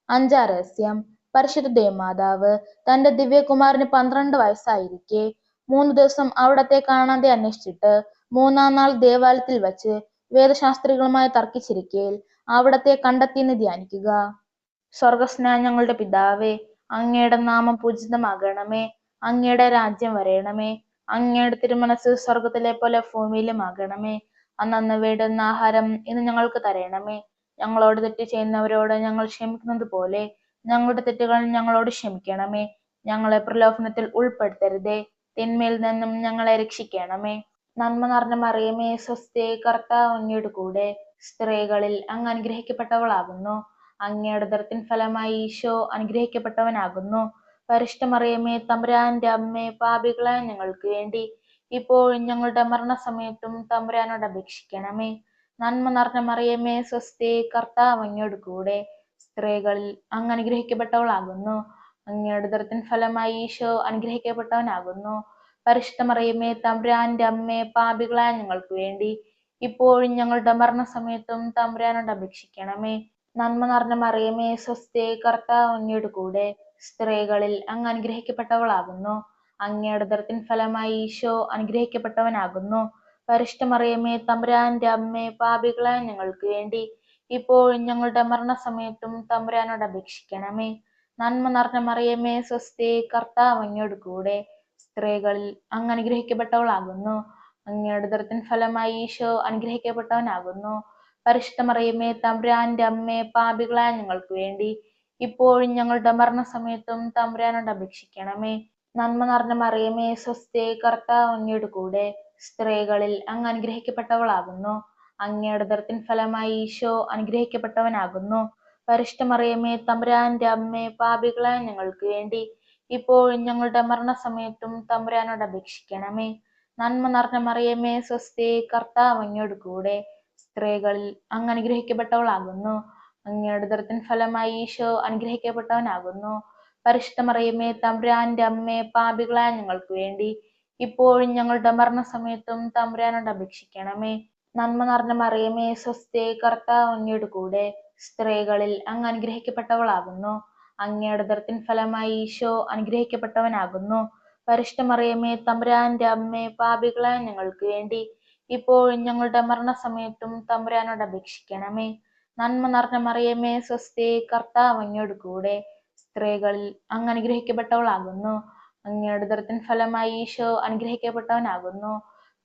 അഞ്ചാം രഹസ്യം. പരിശുദ്ധ ദേവമാതാവ് തന്റെ ദിവ്യകുമാരന് 12 വയസ്സായിരിക്കെ 3 ദിവസം അവിടത്തെ കാണാതെ അന്വേഷിച്ചിട്ട് 3-ാം നാൾ ദേവാലയത്തിൽ വച്ച് വേദശാസ്ത്രികളുമായി തർക്കിച്ചിരിക്കയിൽ അവിടത്തെ കണ്ടെത്തിയെന്ന് ധ്യാനിക്കുക. സ്വർഗസ്നായ ഞങ്ങളുടെ പിതാവേ, അങ്ങയുടെ നാമം പൂജിതമാകണമേ. അങ്ങയുടെ രാജ്യം വരയണമേ. അങ്ങയുടെ തിരുമനസ് സ്വർഗത്തിലെ പോലെ ഭൂമിയിലും ആകണമേ. അന്നന്ന് വേണ്ടുന്ന ആഹാരം ഇന്ന് ഞങ്ങൾക്ക് തരയണമേ. ഞങ്ങളോട് തെറ്റ് ചെയ്യുന്നവരോട് ഞങ്ങൾ ക്ഷമിക്കുന്നത് പോലെ ഞങ്ങളുടെ തെറ്റുകൾ ഞങ്ങളോട് ക്ഷമിക്കണമേ. ഞങ്ങളെ പ്രലോഭനത്തിൽ ഉൾപ്പെടുത്തരുതേ, തിന്മയിൽ നിന്നും ഞങ്ങളെ രക്ഷിക്കണമേ. നന്മ നിറഞ്ഞ മറിയമേ, സ്വസ്തി, കർത്താവ് അങ്ങയുടെ കൂടെ സ്ത്രീകളിൽ അങ്ങ് അനുഗ്രഹിക്കപ്പെട്ടവളാകുന്നു. അങ്ങയുടെ ഉദരത്തിൻ ഫലമായി ഈശോ അനുഗ്രഹിക്കപ്പെട്ടവനാകുന്നു. പരിശുദ്ധ മറിയമേ, തമ്പുരാന്റെ അമ്മേ, പാപികളായ ഞങ്ങൾക്ക് വേണ്ടി ഇപ്പോഴും ഞങ്ങളുടെ മരണസമയത്തും തമ്പുരാനോട് അപേക്ഷിക്കണമേ. നന്മ നിറഞ്ഞ മറിയമേ, സ്വസ്തി, കർത്താവ് അങ്ങയോട് കൂടെ സ്ത്രീകളിൽ അങ്ങ് അനുഗ്രഹിക്കപ്പെട്ടവളാകുന്നു. അങ്ങയുടെ ഉദരത്തിൻ ഫലമായി ഈശോ അനുഗ്രഹിക്കപ്പെട്ടവനാകുന്നു. പരിശുദ്ധ മറിയമേ തമ്പുരാന്റെ അമ്മേ, പാപികളായ ഞങ്ങൾക്ക് വേണ്ടി ഇപ്പോഴും ഞങ്ങളുടെ മരണസമയത്തും തമ്പുരാനോട് അപേക്ഷിക്കണമേ. നന്മ നിറഞ്ഞ മറിയമേ സ്വസ്തി, കർത്താവ് അങ്ങയുടെ കൂടെ സ്ത്രീകളിൽ അങ്ങ് അനുഗ്രഹിക്കപ്പെട്ടവളാകുന്നു. അങ്ങയുടെ ഉദരത്തിൻ ഫലമായി ഈശോ അനുഗ്രഹിക്കപ്പെട്ടവനാകുന്നു. പരിശുദ്ധ മറിയമേ തമ്പുരാന്റെ അമ്മേ, പാപികളായ ഞങ്ങൾക്ക് വേണ്ടി ഇപ്പോഴും ഞങ്ങളുടെ മരണസമയത്തും തമ്പുരാനോട് അപേക്ഷിക്കണമേ. നന്മ നിറഞ്ഞ മറിയമേ സ്വസ്തി, കർത്താവ് അങ്ങയുടെ കൂടെ സ്ത്രീകളിൽ അങ്ങ് അനുഗ്രഹിക്കപ്പെട്ടവളാകുന്നു. അങ്ങയുടെ ഉദരത്തിൻ ഫലമായി ഈശോ അനുഗ്രഹിക്കപ്പെട്ടവനാകുന്നു. പരിശുദ്ധ മറിയമേ തമ്പുരാന്റെ അമ്മേ, പാപികളായ ഞങ്ങൾക്ക് വേണ്ടി ഇപ്പോഴും ഞങ്ങളുടെ മരണസമയത്തും തമ്പുരാനോട് അപേക്ഷിക്കണമേ. നന്മ നിറഞ്ഞ മറിയമേ സ്വസ്തി, കർത്താവ് അങ്ങയുടെ കൂടെ സ്ത്രീകളിൽ അങ്ങ് അനുഗ്രഹിക്കപ്പെട്ടവളാകുന്നു. അങ്ങയുടെ ഉദരത്തിൻ ഫലമായി ഈശോ അനുഗ്രഹിക്കപ്പെട്ടവനാകുന്നു. പരിശുദ്ധ മറിയമേ തമ്പുരാന്റെ അമ്മേ, പാപികളായ ഞങ്ങൾക്ക് വേണ്ടി ഇപ്പോഴും ഞങ്ങളുടെ മരണസമയത്തും തമ്പുരാനോട് അപേക്ഷിക്കണമേ. നന്മ നിറഞ്ഞ മറിയമേ സ്വസ്തി, കർത്താവ് അങ്ങയുടെ കൂടെ സ്ത്രീകളിൽ അങ്ങ് അനുഗ്രഹിക്കപ്പെട്ടവളാകുന്നു. അങ്ങയുടെ ഉദരത്തിൻ ഫലമായി ഈശോ അനുഗ്രഹിക്കപ്പെട്ടവനാകുന്നു. പരിശുദ്ധ മറിയമേ തമ്പുരാന്റെ അമ്മേ, പാപികളായ ഞങ്ങൾക്ക് വേണ്ടി ഇപ്പോഴും ഞങ്ങളുടെ മരണസമയത്തും തമ്പുരാനോട് അപേക്ഷിക്കണമേ. നന്മ നിറഞ്ഞ മറിയമേ സ്വസ്തി, കർത്താവ് അങ്ങയുടെ കൂടെ സ്ത്രീകളിൽ അങ്ങ് അനുഗ്രഹിക്കപ്പെട്ടവളാകുന്നു. അങ്ങയുടെ ഉദരത്തിൻ ഫലമായി ഈശോ അനുഗ്രഹിക്കപ്പെട്ടവനാകുന്നു. പരിശുദ്ധ മറിയമേ തമ്പുരാന്റെ അമ്മേ, പാപികളായ ഞങ്ങൾക്ക് വേണ്ടി ഇപ്പോഴും ഞങ്ങളുടെ മരണസമയത്തും തമ്പുരാനോട് അപേക്ഷിക്കണമേ. നന്മ നിറഞ്ഞ മറിയമേ സ്വസ്തി, കർത്താവ് അങ്ങയുടെ കൂടെ സ്ത്രീകളിൽ അങ്ങ് അനുഗ്രഹിക്കപ്പെട്ടവളാകുന്നു. അങ്ങയുടെ ഉദരത്തിൻ ഫലമായി ഈശോ അനുഗ്രഹിക്കപ്പെട്ടവനാകുന്നു.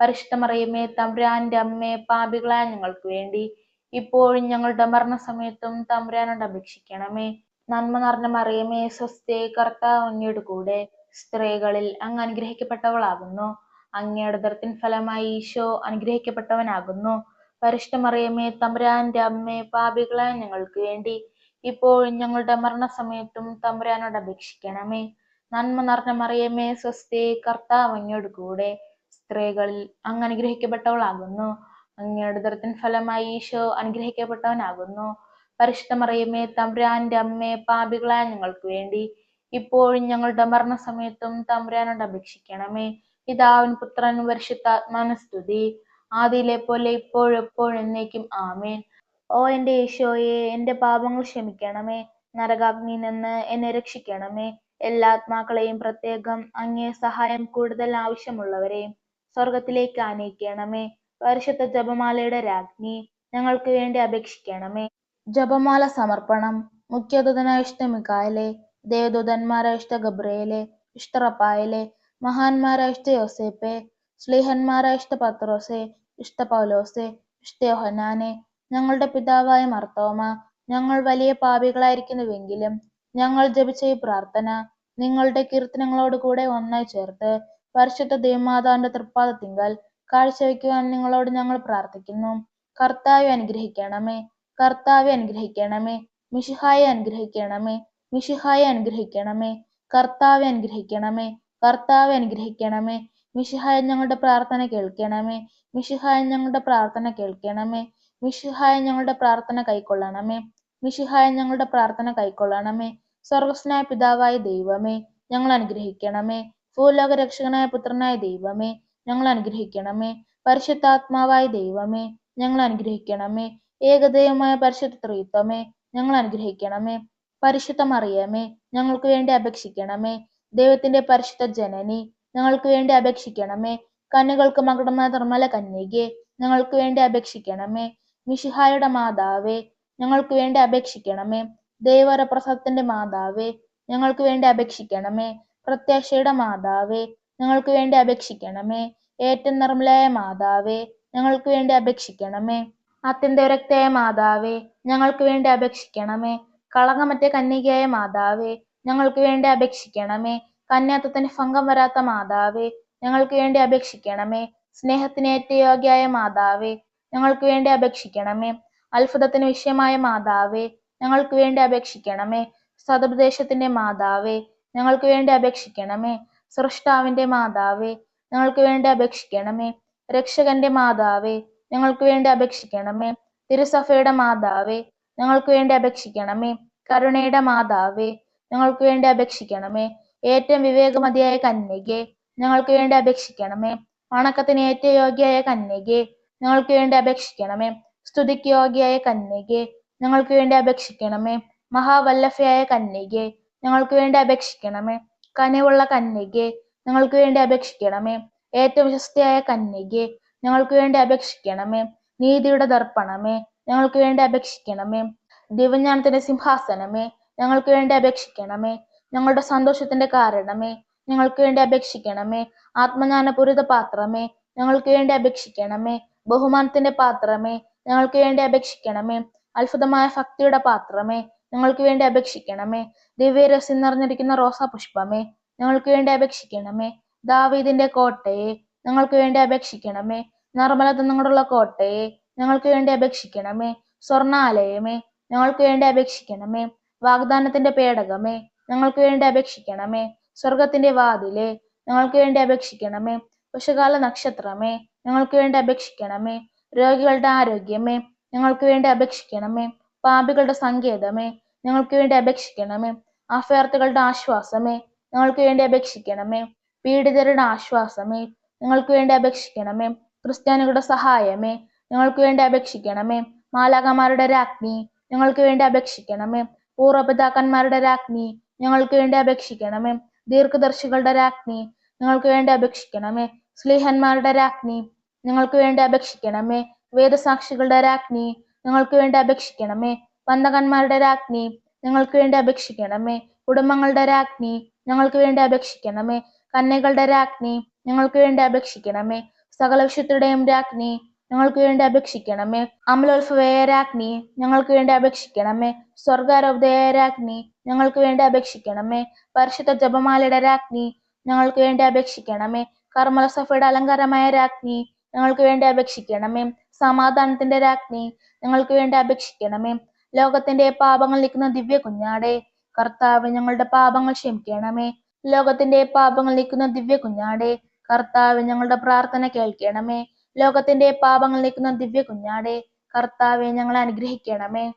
പരിശുദ്ധ മറിയമേ തമ്പുരാന്റെ അമ്മേ, പാപികളായ ഞങ്ങൾക്ക് വേണ്ടി ഇപ്പോഴും ഞങ്ങളുടെ മരണസമയത്തും തമ്പുരാനോട് അപേക്ഷിക്കണമേ. നന്മ നിറഞ്ഞ മറിയമേ സ്വസ്തി, കർത്താവ് അങ്ങയുടെ കൂടെ സ്ത്രീകളിൽ അങ്ങ് അനുഗ്രഹിക്കപ്പെട്ടവളാകുന്നു. അങ്ങയുടെ ഉദരത്തിൻ ഫലമായി ഈശോ അനുഗ്രഹിക്കപ്പെട്ടവനാകുന്നു. പരിശുദ്ധ മറിയമേ തമ്പുരാന്റെ അമ്മേ, പാപികളായ ഞങ്ങൾക്ക് വേണ്ടി ഇപ്പോഴും ഞങ്ങളുടെ മരണസമയത്തും തമ്പുരാനോട് അപേക്ഷിക്കണമേ. നന്മ നിറഞ്ഞ മറിയമേ സ്വസ്തി, കർത്താവ് അങ്ങയുടെ കൂടെ സ്ത്രീകളിൽ അങ്ങ് അനുഗ്രഹിക്കപ്പെട്ടവളാകുന്നു. അങ്ങയുടെ ഉദരത്തിൻ ഫലമായി ഈശോ അനുഗ്രഹിക്കപ്പെട്ടവനാകുന്നു. പരിശുദ്ധ മറിയമേ തമ്പുരാന്റെ അമ്മേ, പാപികളായ ഞങ്ങൾക്ക് വേണ്ടി ഇപ്പോഴും ഞങ്ങളുടെ മരണസമയത്തും തമ്പുരാനോട് അപേക്ഷിക്കണമേ. പിതാവിനും പുത്രനും പരിശുദ്ധാത്മാവിനും സ്തുതി, ആദിയിലെ പോലെ ഇപ്പോഴും എപ്പോഴും എന്നേക്കും ആമേൻ. ഓ എൻ്റെ ഈശോയെ, എൻ്റെ പാപങ്ങൾ ക്ഷമിക്കണമേ. നരകാഗ്നിയിൽ നിന്ന് എന്നെ രക്ഷിക്കണമേ. എല്ലാ ആത്മാക്കളെയും, പ്രത്യേകം അങ്ങേ സഹായം കൂടുതൽ ആവശ്യമുള്ളവരെയും സ്വർഗത്തിലേക്ക് ആനയിക്കണമേ. പരിശുദ്ധ ജപമാലയുടെ രാജ്ഞി, ഞങ്ങൾക്ക് വേണ്ടി അപേക്ഷിക്കണമേ. ജപമാല സമർപ്പണം. മുഖ്യദൂതനായ വിശുദ്ധ മിഖായേലേ, ദേവദൂതന്മാരായ വിശുദ്ധ ഗബ്രിയേലേ, വിശുദ്ധ റഫായേലേ, മഹാന്മാരായ വിശുദ്ധ യോസേപ്പേ, ശ്ലീഹന്മാരായ വിശുദ്ധ പത്രോസേ, വിശുദ്ധ പൗലോസേ, വിശുദ്ധ യോഹന്നാനേ, ഞങ്ങളുടെ പിതാവായ മർത്തോമ, ഞങ്ങൾ വലിയ പാപികളായിരിക്കുന്നുവെങ്കിലും ഞങ്ങൾ ജപിച്ച ഈ പ്രാർത്ഥന നിങ്ങളുടെ കീർത്തനങ്ങളോട് കൂടെ ഒന്നായി ചേർത്ത് പരിശുദ്ധ ദേവമാതാവിന്റെ തൃപ്പാദത്തിങ്കൽ കാഴ്ചവെക്കുവാൻ നിങ്ങളോട് ഞങ്ങൾ പ്രാർത്ഥിക്കുന്നു. കർത്താവെ അനുഗ്രഹിക്കണമേ. കർത്താവെ അനുഗ്രഹിക്കണമേ. മിശിഹായെ അനുഗ്രഹിക്കണമേ. മിശിഹായെ അനുഗ്രഹിക്കണമേ. കർത്താവെ അനുഗ്രഹിക്കണമേ. കർത്താവെ അനുഗ്രഹിക്കണമേ. മിശിഹായ ഞങ്ങളുടെ പ്രാർത്ഥന കേൾക്കണമേ. മിശിഹായ ഞങ്ങളുടെ പ്രാർത്ഥന കേൾക്കണമേ. മിശിഹായ ഞങ്ങളുടെ പ്രാർത്ഥന കൈക്കൊള്ളണമേ. മിശിഹായ ഞങ്ങളുടെ പ്രാർത്ഥന കൈക്കൊള്ളണമേ. സ്വർഗസ്നായ പിതാവായ ദൈവമേ, ഞങ്ങൾ അനുഗ്രഹിക്കണമേ. ഭൂലോക രക്ഷകനായ പുത്രനായ ദൈവമേ, ഞങ്ങൾ അനുഗ്രഹിക്കണമേ. പരിശുദ്ധാത്മാവായ ദൈവമേ, ഞങ്ങൾ അനുഗ്രഹിക്കണമേ. ഏകദൈവമായ പരിശുദ്ധ ത്രിത്വമേ, ഞങ്ങൾ അനുഗ്രഹിക്കണമേ. പരിശുദ്ധ മറിയമേ, ഞങ്ങൾക്ക് വേണ്ടി അപേക്ഷിക്കണമേ. ദൈവത്തിന്റെ പരിശുദ്ധ ജനനി, ഞങ്ങൾക്ക് വേണ്ടി അപേക്ഷിക്കണമേ. കന്യകൾക്ക് മകുടമായ നിർമ്മല കന്യകെ, ഞങ്ങൾക്ക് വേണ്ടി അപേക്ഷിക്കണമേ. മിശിഹായുടെ മാതാവേ, ഞങ്ങൾക്ക് വേണ്ടി അപേക്ഷിക്കണമേ. ദൈവവരപ്രസാദത്തിന്റെ മാതാവേ, ഞങ്ങൾക്ക് വേണ്ടി അപേക്ഷിക്കണമേ. പ്രത്യാശയുടെ മാതാവേ, ഞങ്ങൾക്ക് വേണ്ടി അപേക്ഷിക്കണമേ. ഏറ്റവും നിർമ്മലയായ മാതാവേ, ഞങ്ങൾക്ക് വേണ്ടി അപേക്ഷിക്കണമേ. അത്യന്തവിരക്തയായ മാതാവേ, ഞങ്ങൾക്ക് വേണ്ടി അപേക്ഷിക്കണമേ. കളങ്കമറ്റ കന്യകയായ മാതാവേ, ഞങ്ങൾക്ക് വേണ്ടി അപേക്ഷിക്കണമേ. കന്യാത്വത്തിന് ഭംഗം വരാത്ത മാതാവേ, ഞങ്ങൾക്ക് വേണ്ടി അപേക്ഷിക്കണമേ. സ്നേഹത്തിന് ഏറ്റവും യോഗ്യയായ മാതാവേ, ഞങ്ങൾക്ക് വേണ്ടി അപേക്ഷിക്കണമേ. അത്ഭുതത്തിന് വിഷയമായ മാതാവേ, ഞങ്ങൾക്ക് വേണ്ടി അപേക്ഷിക്കണമേ. സതുപദേശത്തിന്റെ മാതാവേ, ഞങ്ങൾക്ക് വേണ്ടി അപേക്ഷിക്കണമേ. സൃഷ്ടാവിന്റെ മാതാവേ, ഞങ്ങൾക്ക് വേണ്ടി അപേക്ഷിക്കണമേ. രക്ഷകന്റെ മാതാവേ, ഞങ്ങൾക്ക് വേണ്ടി അപേക്ഷിക്കണമേ. തിരുസഭയുടെ മാതാവേ, ഞങ്ങൾക്ക് വേണ്ടി അപേക്ഷിക്കണമേ. കരുണയുടെ മാതാവേ, ഞങ്ങൾക്ക് വേണ്ടി അപേക്ഷിക്കണമേ. ഏറ്റവും വിവേകമതിയായ കന്യകെ, ഞങ്ങൾക്ക് വേണ്ടി അപേക്ഷിക്കണമേ. വണക്കത്തിന് ഏറ്റവും യോഗ്യയായ കന്യകെ, ഞങ്ങൾക്ക് വേണ്ടി അപേക്ഷിക്കണമേ. സ്തുതിക്ക് യോഗ്യയായ കന്യകെ, ഞങ്ങൾക്ക് വേണ്ടി അപേക്ഷിക്കണമേ. മഹാവല്ലഭയായ കന്യകെ, ഞങ്ങൾക്ക് വേണ്ടി അപേക്ഷിക്കണമേ. കനിവുള്ള കന്യകെ, ഞങ്ങൾക്ക് വേണ്ടി അപേക്ഷിക്കണമേ. ഏറ്റവും വിശ്വസ്തയായ കന്യകെ, ഞങ്ങൾക്ക് വേണ്ടി അപേക്ഷിക്കണമേ. നീതിയുടെ ദർപ്പണമേ, ഞങ്ങൾക്ക് വേണ്ടി അപേക്ഷിക്കണമേ. ദിവ്യജ്ഞാനത്തിന്റെ സിംഹാസനമേ, ഞങ്ങൾക്ക് വേണ്ടി അപേക്ഷിക്കണമേ. ഞങ്ങളുടെ സന്തോഷത്തിന്റെ കാരണമേ, ഞങ്ങൾക്ക് വേണ്ടി അപേക്ഷിക്കണമേ. ആത്മജ്ഞാനപൂരിത പാത്രമേ, ഞങ്ങൾക്ക് വേണ്ടി അപേക്ഷിക്കണമേ. ബഹുമാനത്തിന്റെ പാത്രമേ, ഞങ്ങൾക്ക് വേണ്ടി അപേക്ഷിക്കണമേ. അത്ഭുതമായ ഭക്തിയുടെ പാത്രമേ, ഞങ്ങൾക്ക് വേണ്ടി അപേക്ഷിക്കണമേ. ദിവ്യരസം നിറഞ്ഞിരിക്കുന്ന റോസാപുഷ്പമേ, ഞങ്ങൾക്ക് വേണ്ടി അപേക്ഷിക്കണമേ. ദാവീദിന്റെ കോട്ടയെ, ഞങ്ങൾക്ക് വേണ്ടി അപേക്ഷിക്കണമേ. നിർമ്മലതനങ്ങളുള്ള കോട്ടയെ, ഞങ്ങൾക്ക് വേണ്ടി അപേക്ഷിക്കണമേ. സ്വർണാലയമേ, ഞങ്ങൾക്ക് വേണ്ടി അപേക്ഷിക്കണമേ. വാഗ്ദാനത്തിന്റെ പേടകമേ, ഞങ്ങൾക്ക് വേണ്ടി അപേക്ഷിക്കണമേ. സ്വർഗത്തിന്റെ വാതിലെ, ഞങ്ങൾക്ക് വേണ്ടി അപേക്ഷിക്കണമേ. ഉഷകാല നക്ഷത്രമേ, ഞങ്ങൾക്ക് വേണ്ടി അപേക്ഷിക്കണമേ. രോഗികളുടെ ആരോഗ്യമേ, ഞങ്ങൾക്ക് വേണ്ടി അപേക്ഷിക്കണമേ. പാപികളുടെ സങ്കേതമേ, ഞങ്ങൾക്ക് വേണ്ടി അപേക്ഷിക്കണമേ. അഭയാർത്ഥികളുടെ ആശ്വാസമേ, ഞങ്ങൾക്ക് വേണ്ടി അപേക്ഷിക്കണമേ. പീഡിതരുടെ ആശ്വാസമേ, ഞങ്ങൾക്ക് വേണ്ടി അപേക്ഷിക്കണമേ. ക്രിസ്ത്യാനികളുടെ സഹായമേ, ഞങ്ങൾക്ക് വേണ്ടി അപേക്ഷിക്കണമേ. മാലാഖമാരുടെ രാജ്ഞി, ഞങ്ങൾക്ക് വേണ്ടി അപേക്ഷിക്കണമേ. പൂർവ്വപിതാക്കന്മാരുടെ രാജ്ഞി, ഞങ്ങൾക്ക് വേണ്ടി അപേക്ഷിക്കണമേ. ദീർഘദർശികളുടെ രാജ്ഞി, ഞങ്ങൾക്ക് വേണ്ടി അപേക്ഷിക്കണമേ. സ്ലീഹന്മാരുടെ രാജ്ഞി, ഞങ്ങൾക്ക് വേണ്ടി അപേക്ഷിക്കണമേ. വേദസാക്ഷികളുടെ രാജ്ഞി, ഞങ്ങൾക്ക് വേണ്ടി അപേക്ഷിക്കണമേ. വന്ദകന്മാരുടെ രാജ്ഞി, ഞങ്ങൾക്ക് വേണ്ടി അപേക്ഷിക്കണമേ. കുടുംബങ്ങളുടെ രാജ്ഞി, ഞങ്ങൾക്ക് വേണ്ടി അപേക്ഷിക്കണമേ. കന്യകളുടെ രാജ്ഞി, ഞങ്ങൾക്ക് വേണ്ടി അപേക്ഷിക്കണമേ. സകല വിശുദ്ധരുടെയും രാജ്ഞി, ഞങ്ങൾക്ക് വേണ്ടി അപേക്ഷിക്കണമേ. അമലോത്ഭവയായ രാജ്ഞി, ഞങ്ങൾക്ക് വേണ്ടി അപേക്ഷിക്കണമേ. സ്വർഗാരോപതയായ രാജ്ഞി, ഞങ്ങൾക്ക് വേണ്ടി അപേക്ഷിക്കണമേ. പരിശുദ്ധ ജപമാലയുടെ രാജ്ഞി, ഞങ്ങൾക്ക് വേണ്ടി അപേക്ഷിക്കണമേ. കർമ്മല സഭയുടെ അലങ്കാരമായ രാജ്ഞി, ഞങ്ങൾക്ക് വേണ്ടി അപേക്ഷിക്കണമേ. സമാധാനത്തിന്റെ രാജ്ഞി, ഞങ്ങൾക്ക് വേണ്ടി അപേക്ഷിക്കണമേ. ലോകത്തിന്റെ പാപങ്ങൾ നീക്കുന്ന ദിവ്യ കുഞ്ഞാടെ, കർത്താവ് ഞങ്ങളുടെ പാപങ്ങൾ ക്ഷമിക്കണമേ. ലോകത്തിന്റെ പാപങ്ങൾ നീക്കുന്ന ദിവ്യ കുഞ്ഞാടെ, കർത്താവ് ഞങ്ങളുടെ പ്രാർത്ഥന കേൾക്കണമേ. ലോകത്തിന്റെ പാപങ്ങൾ നീക്കുന്ന ദിവ്യ കുഞ്ഞാടെ, കർത്താവെ ഞങ്ങളെ അനുഗ്രഹിക്കണമേ.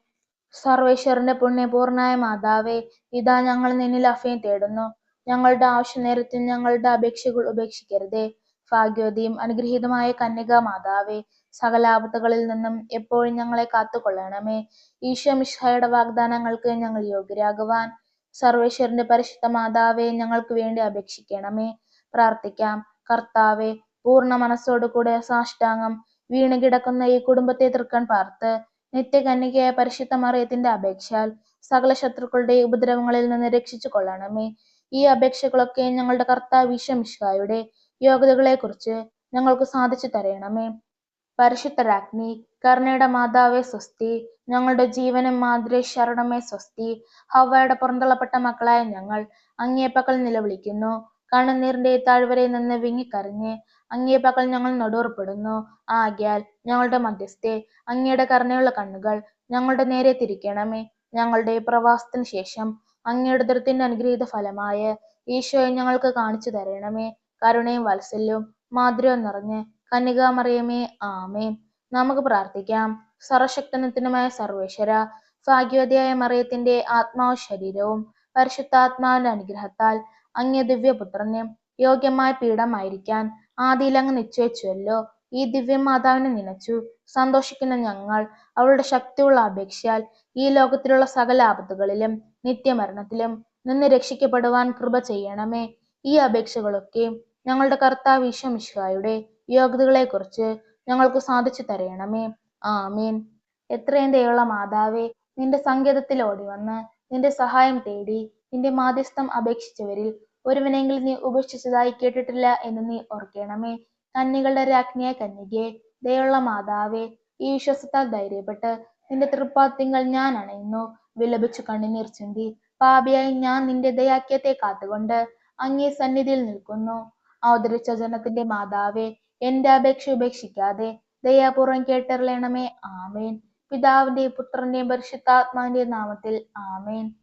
സർവേശ്വരന്റെ പുണ്യപൂർണായ മാതാവേ, ഇതാ ഞങ്ങൾ നിന്നിൽ അഭയം തേടുന്നു. ഞങ്ങളുടെ ആവശ്യ നേരത്തിൽ ഞങ്ങളുടെ അപേക്ഷകൾ ഉപേക്ഷിക്കരുതേ. ഭാഗ്യവതിയും അനുഗ്രഹീതമായ കന്യകാ മാതാവേ, സകല ആപത്തുകളിൽ നിന്നും എപ്പോഴും ഞങ്ങളെ കാത്തുകൊള്ളണമേ. ഈശോ മിശിഹായുടെ വാഗ്ദാനങ്ങൾക്ക് ഞങ്ങൾ യോഗ്യരാകുവാൻ സർവേശ്വരന്റെ പരിശുദ്ധ മാതാവേ, ഞങ്ങൾക്ക് വേണ്ടി അപേക്ഷിക്കണമേ. പ്രാർത്ഥിക്കാം. കർത്താവെ, പൂർണ്ണ മനസ്സോടുകൂടെ സാഷ്ടാംഗം വീണ് കിടക്കുന്ന ഈ കുടുംബത്തെ തൃക്കൺ പാർത്ത് നിത്യകന്യകയായ പരിശുദ്ധ മറിയത്തിന്റെ അപേക്ഷാൽ സകല ശത്രുക്കളുടെ ഉപദ്രവങ്ങളിൽ നിന്ന് രക്ഷിച്ചു കൊള്ളണമേ. ഈ അപേക്ഷകളൊക്കെ ഞങ്ങളുടെ കർത്താവ് ഈശോ മിശിഹായുടെ യോഗ്യതകളെ കുറിച്ച് ഞങ്ങൾക്ക് സാധിച്ചു തരണമേ. പരിശുദ്ധ രാജ്ഞി, കരുണയുടെ മാതാവേ സ്വസ്തി. ഞങ്ങളുടെ ജീവനും മാതിരി ശരണമേ സ്വസ്തി. ഹവ്വയുടെ പുറന്തള്ളപ്പെട്ട മക്കളായ ഞങ്ങൾ അങ്ങേ പക്കൽ നിലവിളിക്കുന്നു. കണ്ണുനീരിന്റെ താഴ്വരയിൽ നിന്ന് വിങ്ങിക്കരഞ്ഞ് അങ്ങേ പക്കൽ ഞങ്ങൾ നെടുവേർപ്പെടുന്നു. ആകയാൽ ഞങ്ങളുടെ മധ്യസ്ഥെ, അങ്ങയുടെ കരുണയുള്ള കണ്ണുകൾ ഞങ്ങളുടെ നേരെ തിരിക്കണമേ. ഞങ്ങളുടെ പ്രവാസത്തിന് ശേഷം അങ്ങയുടെ ഉദരത്തിന്റെ അനുഗ്രഹീത ഫലമായ ഈശോയെ ഞങ്ങൾക്ക് കാണിച്ചു തരണമേ. കരുണയും വാത്സല്യവും മാധുര്യവും നിറഞ്ഞ് കന്യകാമറിയമേ, ആമേൻ. നമുക്ക് പ്രാർത്ഥിക്കാം. സർവശക്തനത്തിനുമായ സർവേശ്വര, ഭാഗ്യവതിയായ മറിയത്തിന്റെ ആത്മാവും ശരീരവും പരിശുദ്ധാത്മാവിന്റെ അനുഗ്രഹത്താൽ അങ്ങേ ദിവ്യപുത്രന് യോഗ്യമായ പീഠമായിരിക്കാൻ ആദിയിൽ അങ്ങ് നിശ്ചയിച്ചുവല്ലോ. ഈ ദിവ്യമാതാവിനെ നനച്ചു സന്തോഷിക്കുന്ന ഞങ്ങൾ അവളുടെ ശക്തിയുള്ള അപേക്ഷയാൽ ഈ ലോകത്തിലുള്ള സകല ആപത്തുകളിലും നിത്യമരണത്തിലും നിന്ന് രക്ഷിക്കപ്പെടുവാൻ കൃപ ചെയ്യണമേ. ഈ അപേക്ഷകളൊക്കെ ഞങ്ങളുടെ കർത്താവ് ഈശോ മിശിഹായുടെ യോഗ്യതകളെ കുറിച്ച് ഞങ്ങൾക്ക് സാധിച്ചു തരണമേ. ആമീൻ. എത്രയും ദയുള്ള മാതാവേ, നിന്റെ സങ്കേതത്തിൽ ഓടി വന്ന് നിന്റെ സഹായം തേടി നിന്റെ മാധ്യസ്ഥം അപേക്ഷിച്ചവരിൽ ഒരുവനെങ്കിലും നീ ഉപേക്ഷിച്ചതായി കേട്ടിട്ടില്ല എന്ന് നീ ഓർക്കണമേ. കന്യകളുടെ രാജ്ഞിയായ കന്യകേ, ദയുള്ള മാതാവേ, ഈ വിശ്വാസത്താൽ ധൈര്യപ്പെട്ട് നിന്റെ തൃപ്പാദത്തിങ്കൽ ഞാൻ അണയുന്നു. വിലപിച്ചു കണ്ണുനീർ ചിന്തി പാപിയായി ഞാൻ നിന്റെ ദയാക്യത്തെ കാത്തുകൊണ്ട് അങ്ങേ സന്നിധിയിൽ നിൽക്കുന്നു. അവതരിച്ച ജനത്തിന്റെ മാതാവേ, എന്റെ അപേക്ഷ ഉപേക്ഷിക്കാതെ ദയാപൂർവം കേട്ടറിയണമേ. ആമേൻ. പിതാവിന്റെയും പുത്രന്റെയും പരിശുദ്ധാത്മാവിന്റെയും നാമത്തിൽ ആമേൻ.